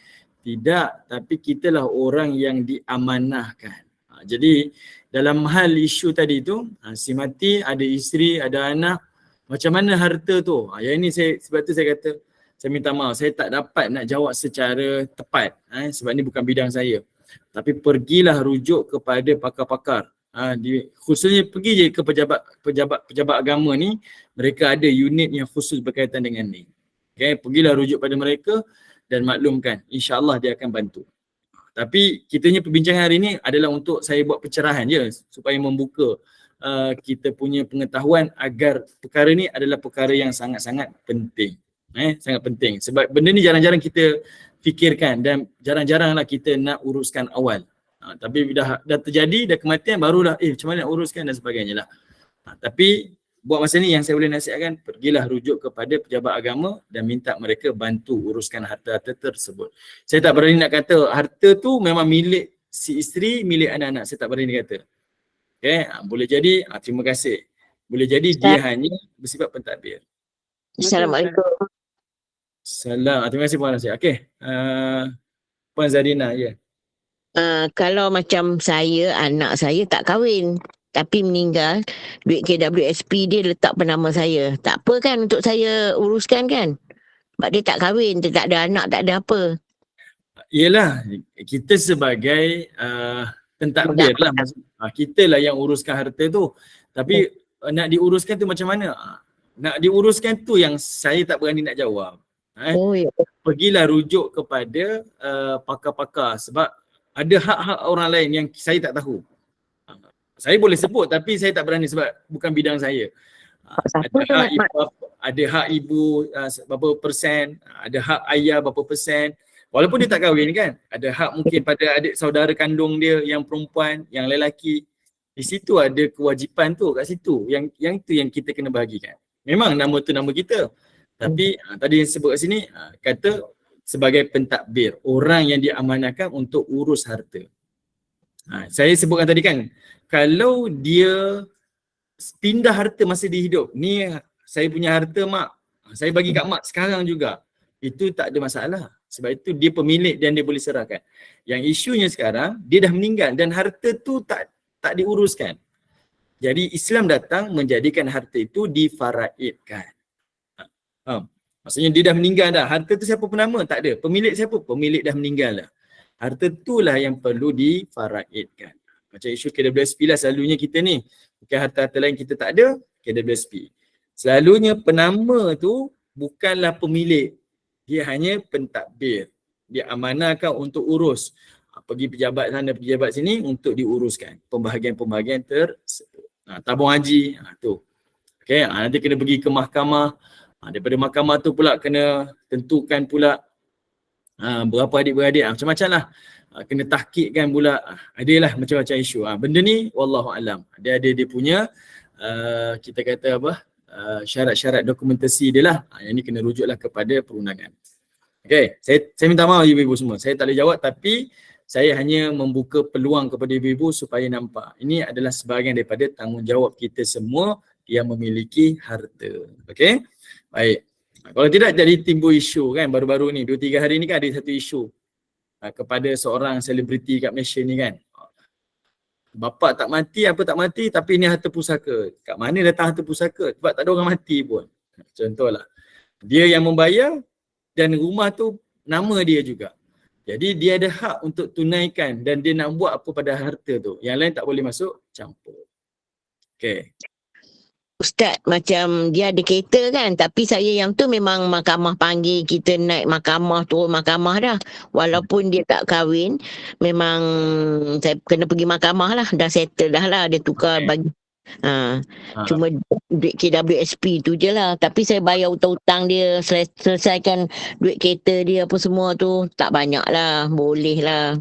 [SPEAKER 3] Tidak, tapi kitalah orang yang diamanahkan. Jadi dalam hal isu tadi tu, si mati ada isteri, ada anak, macam mana harta tu? Yang ini sebab tu saya kata, saya minta maaf, saya tak dapat nak jawab secara tepat sebab ni bukan bidang saya. Tapi pergilah rujuk kepada pakar-pakar. Khususnya pergi je ke pejabat agama ni, mereka ada unit yang khusus berkaitan dengan ni. Okay, pergilah rujuk pada mereka dan maklumkan, insya-Allah dia akan bantu. Tapi kitanya perbincangan hari ni adalah untuk saya buat pencerahan je supaya membuka kita punya pengetahuan agar perkara ni adalah perkara yang sangat-sangat penting. Sangat penting sebab benda ni jarang-jarang kita fikirkan dan jarang-jaranglah kita nak uruskan awal. Tapi dah terjadi, dah kematian, barulah macam mana nak uruskan dan sebagainya lah. Tapi buat masa ni yang saya boleh nasihatkan, pergilah rujuk kepada pejabat agama dan minta mereka bantu uruskan harta-harta tersebut. Saya tak berani nak kata harta tu memang milik si isteri, milik anak-anak. Saya tak berani kata. Okay, boleh jadi, terima kasih. Boleh jadi dia hanya bersifat pentadbir.
[SPEAKER 5] Assalamualaikum.
[SPEAKER 3] Salam. Terima kasih Puan Nasir. Okay. Puan Zarina, ya.
[SPEAKER 5] Kalau macam saya, anak saya tak kahwin tapi meninggal, duit KWSP dia letak penama saya. Tak apa kan untuk saya uruskan kan? Sebab dia tak kahwin, dia tak ada anak, tak ada apa.
[SPEAKER 3] Yelah, kita sebagai pentadbir lah. Kita lah yang uruskan harta tu. Tapi nak diuruskan tu macam mana? Nak diuruskan tu yang saya tak berani nak jawab. Pergilah rujuk kepada pakar-pakar sebab ada hak-hak orang lain yang saya tak tahu. Saya boleh sebut tapi saya tak berani sebab bukan bidang saya. Ada hak ibu berapa persen, ada hak ayah berapa persen. Walaupun dia tak kahwin kan, ada hak mungkin pada adik saudara kandung dia yang perempuan, yang lelaki. Di situ ada kewajipan tu kat situ. Yang tu yang kita kena bahagikan. Memang nama tu nama kita. Tapi tadi yang sebut kat sini kata sebagai pentadbir, orang yang diamanahkan untuk urus harta. Saya sebutkan tadi kan, kalau dia pindah harta masa dia hidup, ni saya punya harta mak, saya bagi kat mak sekarang juga, itu tak ada masalah. Sebab itu dia pemilik dan dia boleh serahkan. Yang isunya sekarang, dia dah meninggal dan harta tu tak diuruskan. Jadi Islam datang menjadikan harta itu difaraidkan. Maksudnya dia dah meninggal dah. Harta tu siapa penama? Tak ada. Pemilik siapa? Pemilik dah meninggal dah. Harta itulah yang perlu difaraidkan. Macam isu KWSP lah selalunya kita ni. Bukan harta-harta lain kita tak ada, KWSP. Selalunya penama tu bukanlah pemilik. Dia hanya pentadbir. Dia amanahkan untuk urus. Pergi pejabat sana, pejabat sini untuk diuruskan. Pembahagian-pembahagian tersebut. Tabung haji, tu. Okay, nanti kena pergi ke mahkamah. Daripada mahkamah tu pula kena tentukan pula berapa adik-beradik. Macam-macam lah. Kena tahkikkan pula. Adalah macam-macam isu. Benda ni wallahu alam. Dia ada dia punya kita kata apa? Syarat-syarat dokumentasi dia lah. Yang ni kena rujuklah kepada perundangan. Okay, saya minta maaf ibu-ibu semua. Saya tak boleh jawab tapi saya hanya membuka peluang kepada ibu-ibu supaya nampak. Ini adalah sebahagian daripada tanggungjawab kita semua yang memiliki harta. Okay? Baik. Kalau tidak jadi timbul isu kan baru-baru ni. 2-3 hari ni kan ada satu isu kepada seorang selebriti kat Malaysia ni kan. Bapa tak mati, apa tak mati tapi ni harta pusaka. Kat mana datang harta pusaka? Sebab tak ada orang mati pun. Contohlah. Dia yang membayar dan rumah tu nama dia juga. Jadi dia ada hak untuk tunaikan dan dia nak buat apa pada harta tu. Yang lain tak boleh masuk campur. Okay.
[SPEAKER 5] Ustaz, macam dia ada kereta kan, tapi saya yang tu memang mahkamah panggil kita naik mahkamah, turun mahkamah dah. Walaupun dia tak kahwin, memang saya kena pergi mahkamah lah. Dah settle dah lah, dia tukar bagi. Cuma duit KWSP tu je lah. Tapi saya bayar hutang-hutang dia, selesaikan duit kereta dia apa semua tu, tak banyak lah, boleh lah.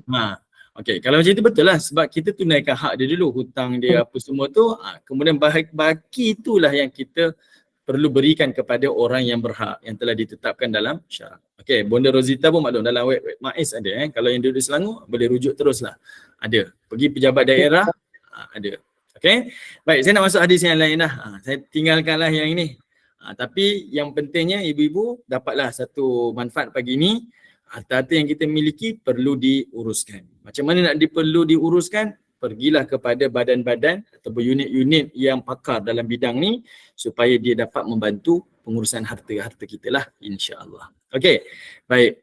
[SPEAKER 3] Okey, kalau macam itu betul lah sebab kita tunaikan hak dia dulu, hutang dia apa semua tu, kemudian baki itulah yang kita perlu berikan kepada orang yang berhak yang telah ditetapkan dalam syarak. Okey, Bonda Rozita pun maklum dalam web MAIS ada kalau yang duduk di Selangor boleh rujuk teruslah. Ada. Pergi pejabat daerah ada. Okey. Baik, saya nak masuk hadis yang lain dah. Saya tinggalkanlah yang ini. Tapi yang pentingnya ibu-ibu dapatlah satu manfaat pagi ini. Harta-harta yang kita miliki perlu diuruskan. Macam mana nak perlu diuruskan? Pergilah kepada badan-badan atau unit-unit yang pakar dalam bidang ni supaya dia dapat membantu pengurusan harta-harta kita lah insya-Allah. Okey. Baik.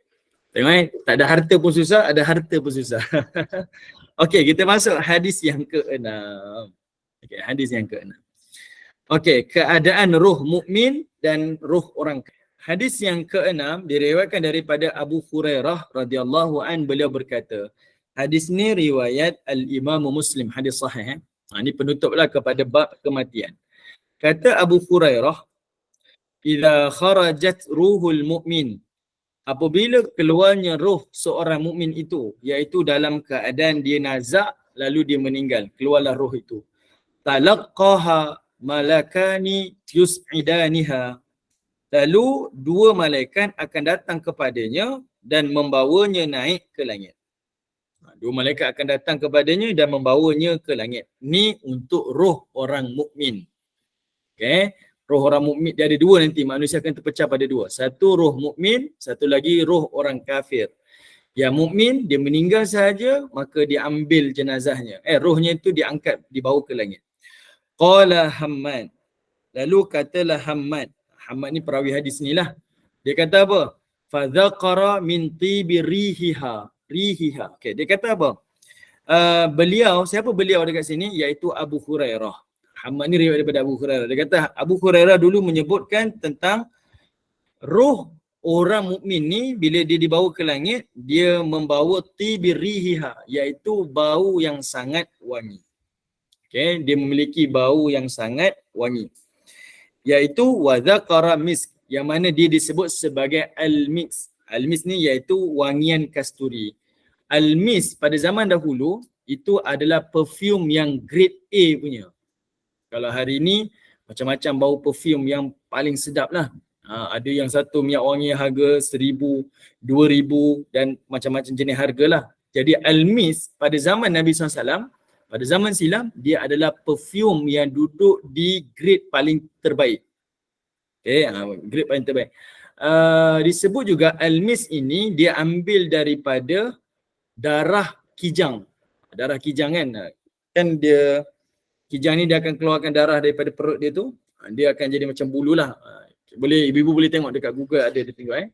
[SPEAKER 3] Tengok tak ada harta pun susah, ada harta pun susah. Okey, kita masuk hadis yang ke-6. Okey, hadis yang ke-6. Okey, keadaan roh mukmin dan roh orang kafir. Hadis yang ke-6 diriwayatkan daripada Abu Hurairah radhiyallahu an, beliau berkata, hadis ni riwayat Al-Imam Muslim, hadis sahih. Ini penutuplah kepada bab kematian. Kata Abu Hurairah, "Idza kharajat ruhul mu'min," apabila keluarnya roh seorang mukmin itu, iaitu dalam keadaan dia nazak lalu dia meninggal, keluarlah roh itu. Talaqqaha malakani yus'idaniha. Lalu dua malaikat akan datang kepadanya dan membawanya naik ke langit. Dua malaikat akan datang kepadanya dan membawanya ke langit. Ni untuk roh orang mukmin. Okay. Roh orang mukmin dia ada dua nanti. Manusia akan terpecah pada dua. Satu roh mukmin, satu lagi roh orang kafir. Yang mukmin dia meninggal sahaja maka dia ambil jenazahnya. Rohnya itu diangkat, dibawa ke langit. Qala Hammad. Lalu katalah Hammad. Hammad ni perawi hadis ni lah. Dia kata apa? Fadzaqara min tibi rihiha. Okay, dia kata apa? Beliau, siapa beliau dekat sini? Iaitu Abu Hurairah. Hammad ni riwayat daripada Abu Hurairah. Dia kata Abu Hurairah dulu menyebutkan tentang roh orang mukmin ni bila dia dibawa ke langit, dia membawa tibi rihiha, iaitu bau yang sangat wangi. Okay, dia memiliki bau yang sangat wangi. Iaitu wadzaqara misk, yang mana dia disebut sebagai al-misk. Al-misk ni iaitu wangian kasturi. Al-misk pada zaman dahulu itu adalah perfume yang grade A punya. Kalau hari ni macam-macam bau perfume yang paling sedap lah. Ada yang satu minyak wangi harga 1,000, 2,000 dan macam-macam jenis harga lah. Jadi al-misk pada zaman Nabi SAW, pada zaman silam, dia adalah perfume yang duduk di grade paling terbaik. Okay, grade paling terbaik. Disebut juga al-misk ini dia ambil daripada darah kijang. Darah kijang kan. Kan dia, kijang ni dia akan keluarkan darah daripada perut dia tu. Dia akan jadi macam bulu lah. Boleh ibu-ibu boleh tengok dekat Google ada dia tengok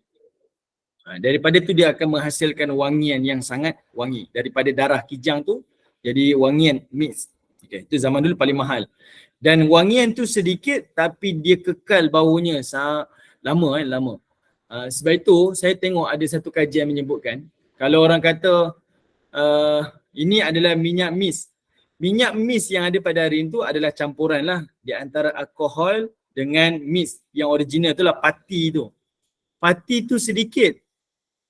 [SPEAKER 3] daripada tu dia akan menghasilkan wangian yang sangat wangi. Daripada darah kijang tu jadi wangian mix. Okey, itu zaman dulu paling mahal. Dan wangian tu sedikit tapi dia kekal baunya lama. Sebab itu saya tengok ada satu kajian menyebutkan kalau orang kata ini adalah minyak mis. Minyak mis yang ada pada hari itu adalah campuran lah di antara alkohol dengan mis. Yang original tu lah pati tu. Pati tu sedikit.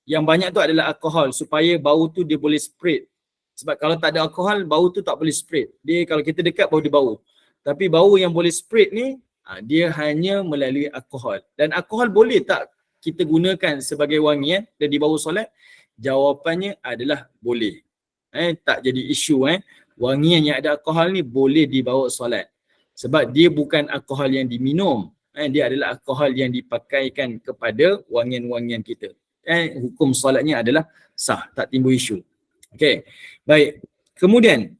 [SPEAKER 3] Yang banyak tu adalah alkohol supaya bau tu dia boleh spread. Sebab kalau tak ada alkohol, bau tu tak boleh spread. Dia kalau kita dekat baru dia bau. Tapi bau yang boleh spread ni, dia hanya melalui alkohol. Dan alkohol boleh tak kita gunakan sebagai wangian dan dibawa solat? Jawapannya adalah boleh. Tak jadi isu. Wangian yang ada alkohol ni boleh dibawa solat. Sebab dia bukan alkohol yang diminum. Dia adalah alkohol yang dipakaikan kepada wangian-wangian kita. Hukum solatnya adalah sah, tak timbul isu. Okey, baik. Kemudian,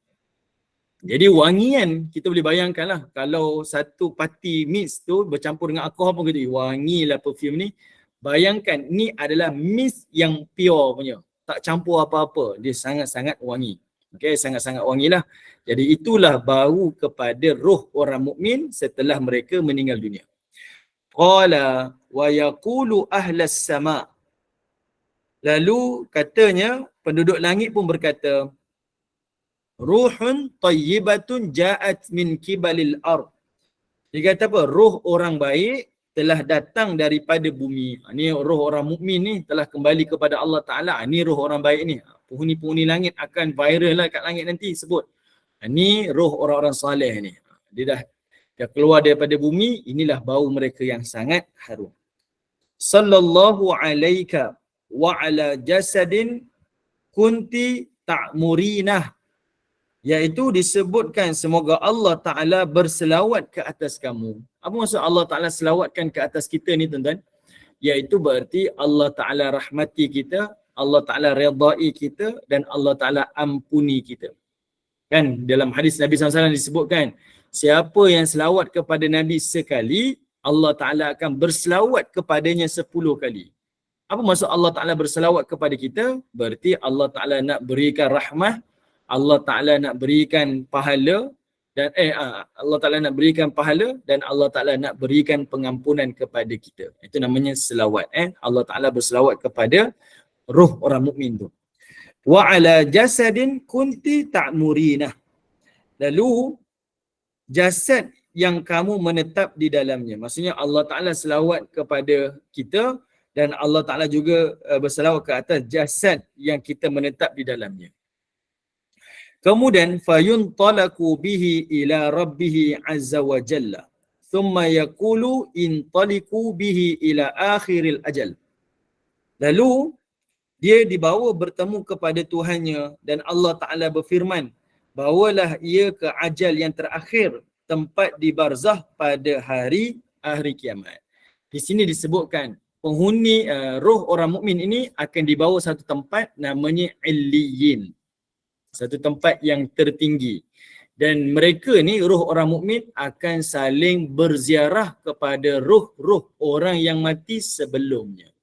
[SPEAKER 3] jadi wangian kita boleh bayangkanlah kalau satu parti mix tu bercampur dengan alkohol pun gitu, wangilah perfume ni. Bayangkan ni adalah mix yang pure punya, tak campur apa-apa, dia sangat-sangat wangi. Okey, sangat-sangat wangilah. Jadi itulah bau kepada roh orang mukmin setelah mereka meninggal dunia. Qala wa yaqulu ahlas sama'. Lalu katanya penduduk langit pun berkata, ruhun tayyibatun ja'at min kibalil ard. Dia kata apa? Roh orang baik telah datang daripada bumi. Ni roh orang mukmin ni telah kembali kepada Allah Ta'ala. Ni roh orang baik ni. Penghuni-penghuni langit akan viral lah kat langit nanti sebut. Ni roh orang-orang saleh ni. Dia dah keluar daripada bumi, inilah bau mereka yang sangat harum. Sallallahu alaika wa ala jasadin kunti ta'murinah, iaitu disebutkan semoga Allah Ta'ala berselawat ke atas kamu. Apa maksud Allah Ta'ala selawatkan ke atas kita ni tuan-tuan? Iaitu berarti Allah Ta'ala rahmati kita, Allah Ta'ala redai kita dan Allah Ta'ala ampuni kita. Kan dalam hadis Nabi SAW disebutkan, siapa yang selawat kepada Nabi sekali, Allah Ta'ala akan berselawat kepadanya 10 kali. Apa maksud Allah Ta'ala berselawat kepada kita? Berarti Allah Ta'ala nak berikan rahmah, Allah Ta'ala nak berikan pahala dan Allah Ta'ala nak berikan pahala dan Allah Ta'ala nak berikan pengampunan kepada kita. Itu namanya selawat. Allah Ta'ala berselawat kepada roh orang mukmin tu. Wa ala jasadin kunti ta'murinah. Lalu jasad yang kamu menetap di dalamnya. Maksudnya Allah Ta'ala selawat kepada kita dan Allah Ta'ala juga berselawat ke atas jasad yang kita menetap di dalamnya. Kemudian fayuntalaku bihi ila rabbih azza wa jalla. Thumma yaqulu intaliku bihi ila akhiril ajal. Lalu dia dibawa bertemu kepada Tuhannya dan Allah Ta'ala berfirman, bawalah ia ke ajal yang terakhir, tempat di barzah pada hari kiamat. Di sini disebutkan penghuni roh orang mukmin ini akan dibawa satu tempat namanya Illiyin. Satu tempat yang tertinggi. Dan mereka ni roh orang mukmin akan saling berziarah kepada roh-roh orang yang mati sebelumnya.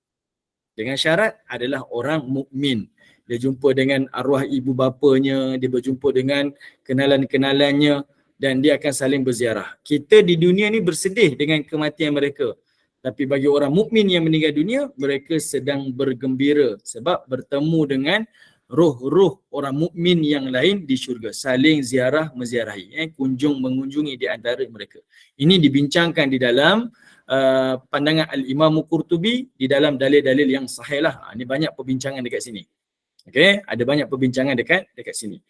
[SPEAKER 3] Dengan syarat adalah orang mukmin. Dia jumpa dengan arwah ibu bapanya, dia berjumpa dengan kenalan-kenalannya dan dia akan saling berziarah. Kita di dunia ni bersedih dengan kematian mereka. Tapi bagi orang mukmin yang meninggal dunia, mereka sedang bergembira sebab bertemu dengan roh-roh orang mukmin yang lain di syurga. Saling ziarah menziarahi, kunjung mengunjungi di antara mereka. Ini dibincangkan di dalam pandangan Al-Imam Qurtubi di dalam dalil-dalil yang sahih lah. Ini banyak perbincangan dekat sini. Okey, ada banyak perbincangan dekat sini.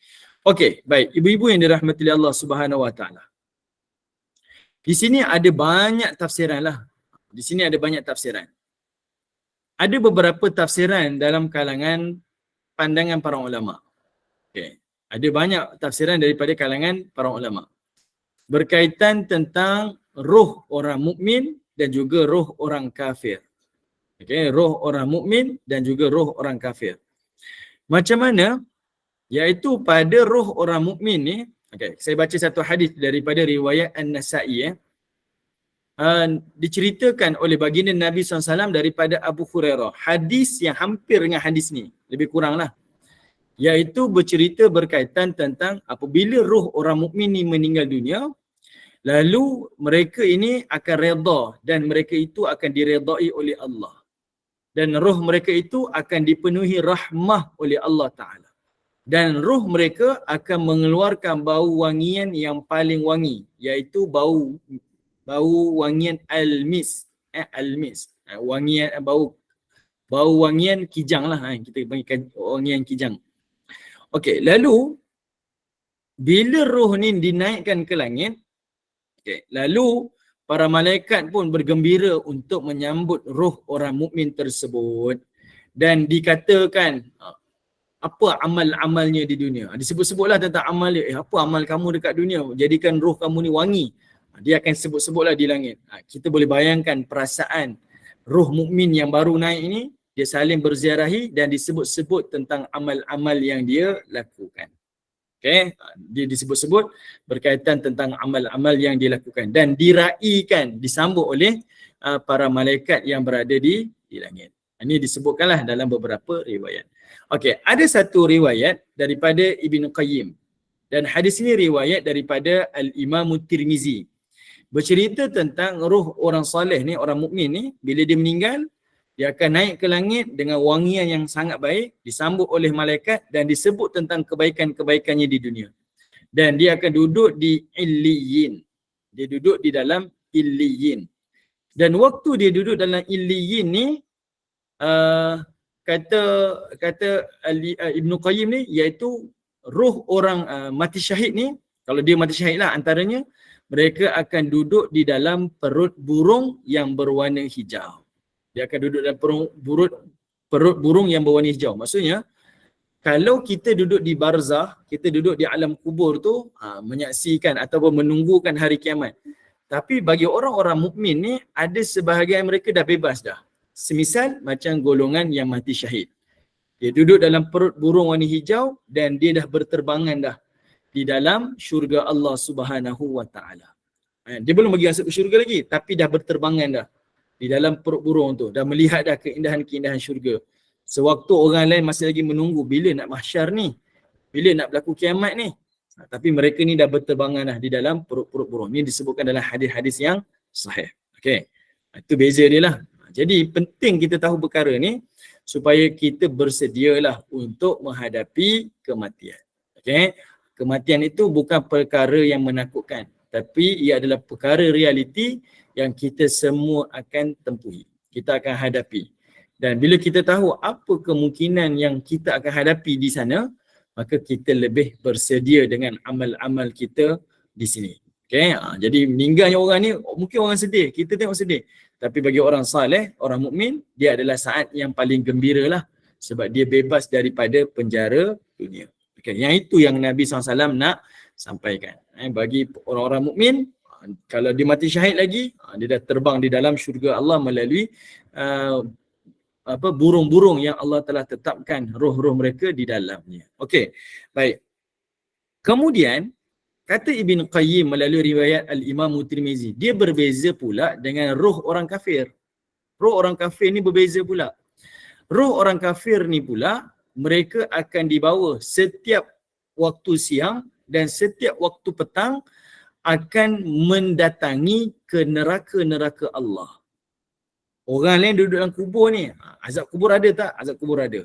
[SPEAKER 3] Okey, baik. Ibu-ibu yang dirahmati Allah Subhanahu Wa Taala. Di sini ada banyak tafsiran lah. Di sini ada banyak tafsiran. Ada beberapa tafsiran dalam kalangan pandangan para ulama. Okey, ada banyak tafsiran daripada kalangan para ulama. Berkaitan tentang roh orang mukmin dan juga roh orang kafir. Okey, roh orang mukmin dan juga roh orang kafir. Macam mana? Iaitu pada roh orang mukmin ni, okey, saya baca satu hadis daripada riwayat An-Nasa'i. diceritakan oleh baginda Nabi SAW daripada Abu Hurairah. Hadis yang hampir dengan hadis ni, lebih kurang lah. Iaitu bercerita berkaitan tentang apabila roh orang mukmin ni meninggal dunia, lalu mereka ini akan redha dan mereka itu akan diredai oleh Allah. Dan roh mereka itu akan dipenuhi rahmah oleh Allah Ta'ala. Dan roh mereka akan mengeluarkan bau wangian yang paling wangi, iaitu bau wangian al-mis. Wangian bau wangian kijang lah, kita panggil wangian kijang. Okey, lalu bila roh ni dinaikkan ke langit, lalu para malaikat pun bergembira untuk menyambut roh orang mukmin tersebut dan dikatakan apa amal-amalnya di dunia. Disebut-sebutlah tentang amal dia. Apa amal kamu dekat dunia? Jadikan roh kamu ni wangi. Dia akan sebut-sebutlah di langit. Kita boleh bayangkan perasaan roh mukmin yang baru naik ini, dia saling berziarahi dan disebut-sebut tentang amal-amal yang dia lakukan. Okay, dia disebut-sebut berkaitan tentang amal-amal yang dilakukan dan diraikan, disambut oleh para malaikat yang berada di langit. Ini disebutkanlah dalam beberapa riwayat. Okey, ada satu riwayat daripada Ibn Qayyim dan hadis ini riwayat daripada Al-Imam Tirmizi. Bercerita tentang roh orang soleh ni, orang mukmin ni, bila dia meninggal, dia akan naik ke langit dengan wangian yang sangat baik, disambut oleh malaikat dan disebut tentang kebaikan-kebaikannya di dunia. Dan dia akan duduk di Illiyin. Dia duduk di dalam Illiyin. Dan waktu dia duduk dalam Illiyin ni, kata Ibn Qayyim ni, iaitu roh orang mati syahid ni, kalau dia mati syahid lah antaranya, mereka akan duduk di dalam perut burung yang berwarna hijau. Dia akan duduk dalam perut burung yang berwarna hijau. Maksudnya, kalau kita duduk di barzah, kita duduk di alam kubur tu, menyaksikan ataupun menunggukan hari kiamat. Tapi bagi orang-orang mukmin ni, ada sebahagian mereka dah bebas dah. Semisal macam golongan yang mati syahid. Dia duduk dalam perut burung warna hijau dan dia dah berterbangan dah di dalam syurga Allah Subhanahu wa Ta'ala. Dia belum pergi masuk ke syurga lagi, tapi dah berterbangan dah di dalam perut burung tu, dah melihat dah keindahan-keindahan syurga. Sewaktu orang lain masih lagi menunggu bila nak mahsyar ni, bila nak berlaku kiamat ni. Tapi mereka ni dah berterbangan dah di dalam perut-perut burung. Ini disebutkan dalam hadis-hadis yang sahih. Okey. Itu beza dia lah. Jadi penting kita tahu perkara ni supaya kita bersedialah untuk menghadapi kematian. Okey. Kematian itu bukan perkara yang menakutkan, tapi ia adalah perkara realiti yang kita semua akan tempuhi. Kita akan hadapi. Dan bila kita tahu apa kemungkinan yang kita akan hadapi di sana, maka kita lebih bersedia dengan amal-amal kita di sini. Okay? Jadi meninggalnya orang ni, mungkin orang sedih, kita tengok sedih. Tapi bagi orang saleh, orang mukmin, dia adalah saat yang paling gembira lah. Sebab dia bebas daripada penjara dunia. Okay? Yang itu yang Nabi SAW nak sampaikan. Bagi orang-orang mukmin, kalau dia mati syahid lagi, dia dah terbang di dalam syurga Allah melalui burung-burung yang Allah telah tetapkan roh-roh mereka di dalamnya. Okey. Baik. Kemudian kata Ibn Qayyim melalui riwayat Al-Imam Tirmizi, dia berbeza pula dengan roh orang kafir. Roh orang kafir ni berbeza pula. Roh orang kafir ni pula mereka akan dibawa setiap waktu siang dan setiap waktu petang akan mendatangi ke neraka-neraka Allah. Orang lain duduk dalam kubur ni, azab kubur ada tak? Azab kubur ada.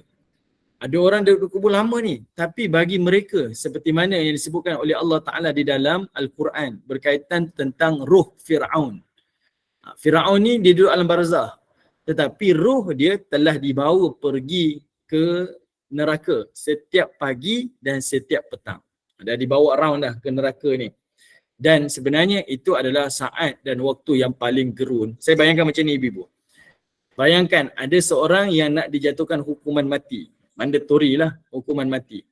[SPEAKER 3] Ada orang duduk kubur lama ni, tapi bagi mereka seperti mana yang disebutkan oleh Allah Ta'ala di dalam Al-Quran berkaitan tentang roh Fir'aun. Fir'aun ni dia duduk alam barzah, tetapi roh dia telah dibawa pergi ke neraka setiap pagi dan setiap petang. Dah dibawa around dah ke neraka ni. Dan sebenarnya itu adalah saat dan waktu yang paling gerun. Saya bayangkan macam ni ibu-ibu. Bayangkan ada seorang yang nak dijatuhkan hukuman mati. Mandatory lah hukuman mati.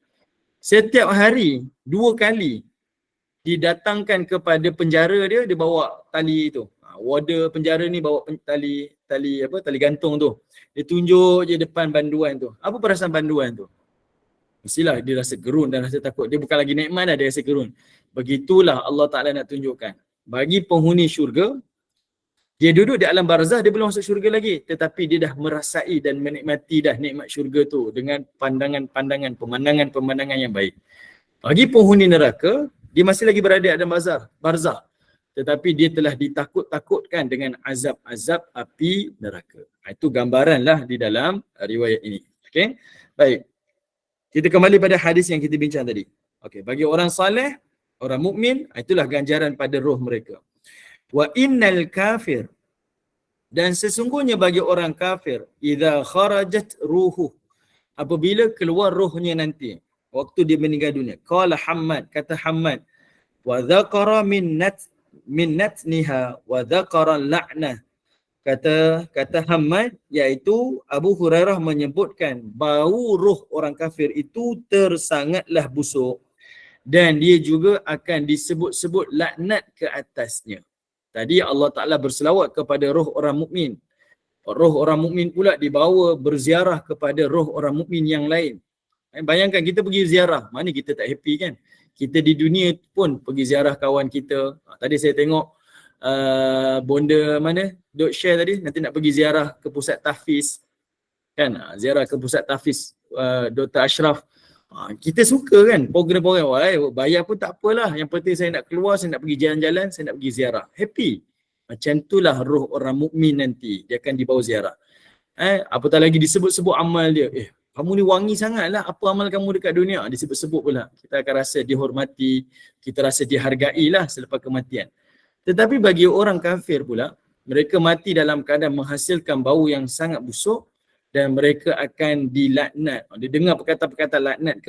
[SPEAKER 3] Setiap hari 2 kali didatangkan kepada penjara dia, dia bawa tali tu. Warder penjara ni bawa tali gantung tu. Dia tunjuk je depan banduan tu. Apa perasaan banduan tu? Mestilah dia rasa gerun dan rasa takut. Dia bukan lagi nikmat dah, dia rasa gerun. Begitulah Allah Ta'ala nak tunjukkan. Bagi penghuni syurga, Dia duduk di alam barzah, dia belum masuk syurga lagi. Tetapi dia dah merasai dan menikmati dah nikmat syurga tu dengan pandangan-pandangan, pemandangan-pemandangan yang baik. Bagi penghuni neraka, dia masih lagi berada di alam barzah. Tetapi dia telah ditakut-takutkan dengan azab-azab api neraka. Itu gambaran lah di dalam riwayat ini. Okay? Baik. Kita kembali pada hadis yang kita bincang tadi. Okay. Bagi orang saleh, orang mukmin, itulah ganjaran pada roh mereka. Wa innal kafir, dan sesungguhnya bagi orang kafir, idza kharajat ruhu, apabila keluar rohnya nanti, waktu dia meninggal dunia. Qala Hammad, kata Hammad, wa dzakara min natniha wa dzakara la'nah. Kata Hammad, iaitu Abu Hurairah menyebutkan bau roh orang kafir itu tersangatlah busuk dan dia juga akan disebut-sebut laknat ke atasnya. Tadi Allah Ta'ala berselawat kepada roh orang mukmin. Roh orang mukmin pula dibawa berziarah kepada roh orang mukmin yang lain. Bayangkan kita pergi ziarah, mana kita tak happy kan? Kita di dunia pun pergi ziarah kawan kita. Tadi saya tengok bonda mana duk share tadi, nanti nak pergi ziarah ke pusat tahfiz kan, ziarah ke pusat tahfiz Dr. Ashraf. Kita suka kan program-program, bayar pun tak apalah, yang penting saya nak keluar, saya nak pergi jalan-jalan, saya nak pergi ziarah, happy. Macam itulah roh orang mukmin nanti, dia akan dibawa ziarah. Apatah lagi disebut-sebut amal dia, kamu ni wangi sangat lah, apa amal kamu dekat dunia, disebut-sebut pula. Kita akan rasa dihormati, kita rasa dihargai lah selepas kematian. Tetapi bagi orang kafir pula, mereka mati dalam keadaan menghasilkan bau yang sangat busuk dan mereka akan dilaknat. Dia dengar perkataan-perkataan laknat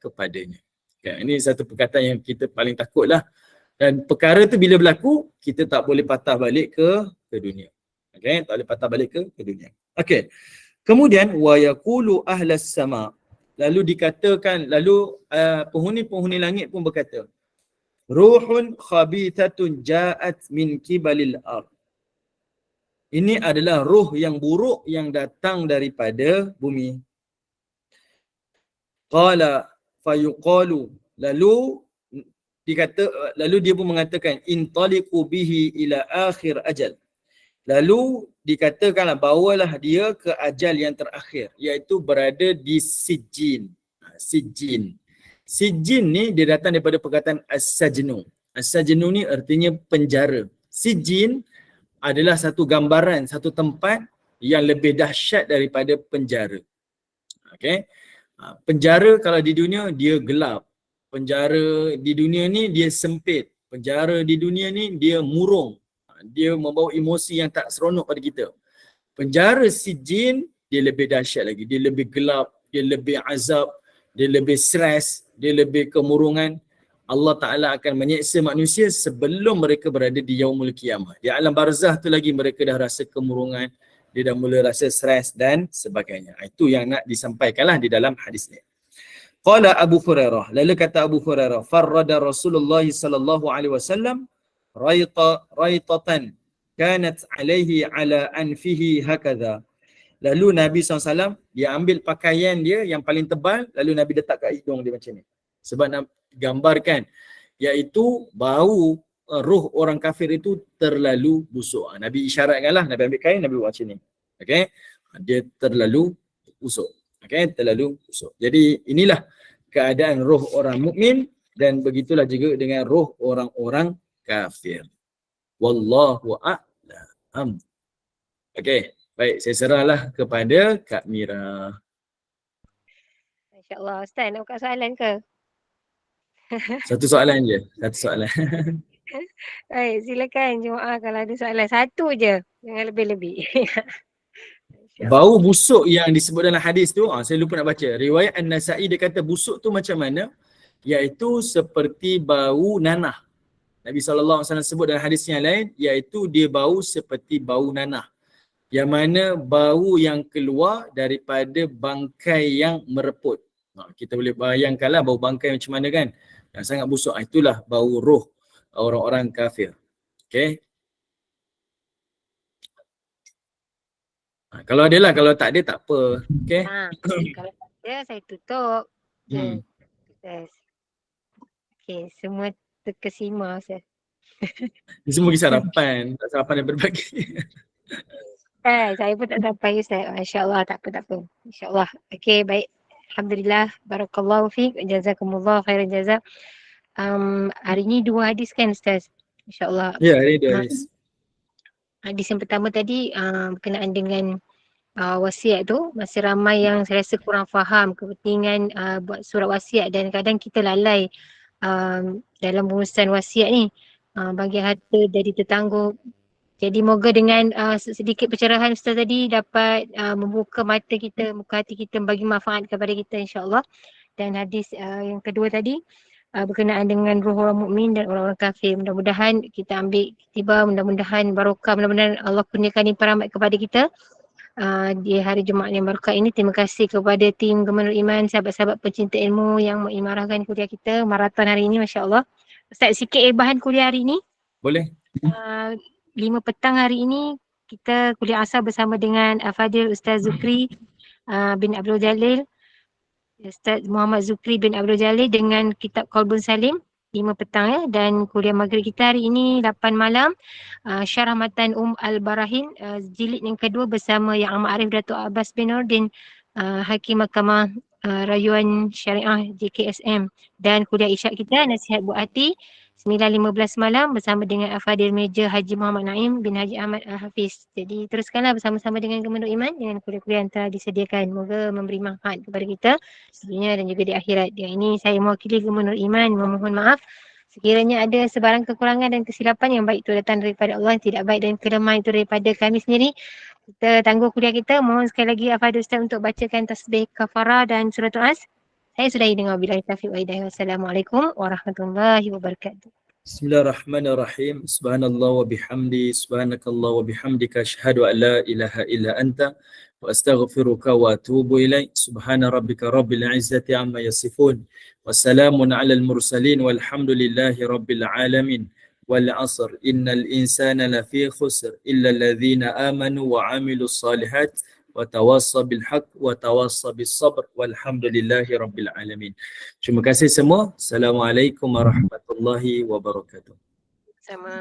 [SPEAKER 3] kepadanya. Okay, ini satu perkataan yang kita paling takut lah. Dan perkara tu bila berlaku, kita tak boleh patah balik ke dunia. Okay, tak boleh patah balik ke dunia. Okay. Kemudian wa yaqulu ahlas sama. Lalu dikatakan, penghuni-penghuni langit pun berkata, ruhun khabithatun ja'at min kibalil ard. Ini adalah roh yang buruk yang datang daripada bumi. Qala fayuqalu, lalu dia pun mengatakan intaliqu bihi ila akhir ajal. Lalu dikatakanlah bawalah dia ke ajal yang terakhir, iaitu berada di Sijjin. Sijjin ni dia datang daripada perkataan as-sajnu. As-sajnu ni artinya penjara. Sijjin adalah satu gambaran, satu tempat yang lebih dahsyat daripada penjara. Okay? Penjara kalau di dunia dia gelap. Penjara di dunia ni dia sempit. Penjara di dunia ni dia murung. Dia membawa emosi yang tak seronok pada kita. Penjara Sijjin dia lebih dahsyat lagi. Dia lebih gelap, dia lebih azab, dia lebih stres, dia lebih kemurungan. Allah Ta'ala akan menyeksa manusia sebelum mereka berada di yaumul qiyamah. Di alam barzah tu lagi mereka dah rasa kemurungan, dia dah mula rasa stres dan sebagainya. Itu yang nak disampaikanlah di dalam hadis ni. Qala Abu Hurairah, lalu kata Abu Hurairah, farrada Rasulullah sallallahu alaihi wasallam raitatan kanat alaihi ala anfihi hakadha. Lalu Nabi SAW dia ambil pakaian dia yang paling tebal, lalu Nabi letak kat hidung dia macam ni. Sebab nak gambarkan, iaitu bau roh orang kafir itu terlalu busuk. Nabi isyaratkanlah, Nabi ambil kain, Nabi buat macam ni. Okay? Dia terlalu busuk. Okay? Terlalu busuk. Jadi inilah keadaan roh orang mukmin dan begitulah juga dengan roh orang-orang kafir. Wallahu a'lam. Okay. Baik, saya serahlah kepada Kak Mira.
[SPEAKER 1] InsyaAllah. Ustaz nak buka soalan ke?
[SPEAKER 3] Satu soalan je. Satu soalan.
[SPEAKER 1] Baik, silakan jemaah kalau ada soalan. Satu je. Jangan lebih-lebih.
[SPEAKER 3] Bau busuk yang disebut dalam hadis tu, saya lupa nak baca. Riwayat An-Nasa'i dia kata busuk tu macam mana? Iaitu seperti bau nanah. Nabi SAW sebut dalam hadis yang lain, iaitu dia bau seperti bau nanah. Yang mana bau yang keluar daripada bangkai yang mereput. Kita boleh bayangkanlah bau bangkai macam mana kan? Yang sangat busuk. Itulah bau roh orang-orang kafir. Okay. Kalau ada lah, kalau tak ada tak apa. Okay.
[SPEAKER 1] Kalau tak ada saya tutup. Okay, semua terkesima saya.
[SPEAKER 3] Dia semua pergi sarapan, tak sarapan dan berbagi.
[SPEAKER 1] Saya pun tak sampai Ustaz. Masya-Allah, tak apa. Insya-Allah. Okey, baik. Alhamdulillah, barakallahu fiik, jazakumullah khairan jazak. Hari ni 2 hadis kan Ustaz? Insya-Allah.
[SPEAKER 3] Ya, hari dia hadis.
[SPEAKER 1] Hadis yang pertama tadi berkenaan dengan wasiat tu, masih ramai yang saya rasa kurang faham kepentingan buat surat wasiat dan kadang kita lalai dalam urusan wasiat ni. Bagi harta jadi tertangguh. Jadi moga dengan sedikit pencerahan Ustaz tadi dapat membuka mata kita, membuka hati kita, bagi manfaat kepada kita insya-Allah. Dan hadis yang kedua tadi berkenaan dengan ruh orang mukmin dan orang-orang kafir. Mudah-mudahan kita ambil tiba, mudah-mudahan barokah, mudah-mudahan Allah kurniakan limpahan rahmat kepada kita di hari Jumaat yang berkah ini. Terima kasih kepada tim Gemenur Iman, sahabat-sahabat pencinta ilmu yang mengimarahkan kuliah kita maraton hari ini, masya-Allah. Ustaz, sikit bahan kuliah hari ini.
[SPEAKER 3] Boleh.
[SPEAKER 1] 5 petang hari ini kita kuliah asar bersama dengan Fadil Ustaz Zukri bin Abdul Jalil, Ustaz Muhammad Zukri bin Abdul Jalil dengan kitab Qalbun Salim 5 petang ya. Dan kuliah maghrib kita hari ini 8 malam Syarah Matan Al-Barahin jilid yang kedua bersama Yang Amat Arif Datuk Abbas bin Nordin, Hakim Mahkamah Rayuan Syariah JKSM. Dan kuliah isyak kita Nasihat Buat Hati 9.15 malam bersama dengan Al-Fadil Meja Haji Muhammad Naim bin Haji Ahmad Hafiz. Jadi teruskanlah bersama-sama dengan Gemenur Iman dengan kuliah-kuliah yang telah disediakan. Moga memberi manfaat kepada kita di dunia dan juga di akhirat. Yang ini saya mewakili Gemenur Iman memohon maaf sekiranya ada sebarang kekurangan dan kesilapan yang baik itu datang daripada Allah, yang tidak baik dan kelemahan itu daripada kami sendiri. Kita tangguh kuliah kita. Mohon sekali lagi Al-Fadil Ustaz untuk bacakan tasbih kafarah dan suratul As. Saya sudahi dengan wabillahi taufiq wa hidayah. Wassalamualaikum warahmatullahi wabarakatuh.
[SPEAKER 3] Bismillahirrahmanirrahim. Subhanallah wa bihamdi, subhanakallah wa bihamdika, asyhadu an la ilaha illa anta wa astaghfiruka wa atubu ilaik. Subhana rabbika rabbil izzati amma yasifun. Wassalamun alal mursalin walhamdulillahi rabbil alamin. Wal asr innal insana lafi khusr illa alladhina amanu wa amilus salihat wa tawassa bil haqq wa tawassa bis sabr walhamdulillahi rabbil alamin. Terima kasih semua. Assalamualaikum warahmatullahi wabarakatuh.
[SPEAKER 1] Sama.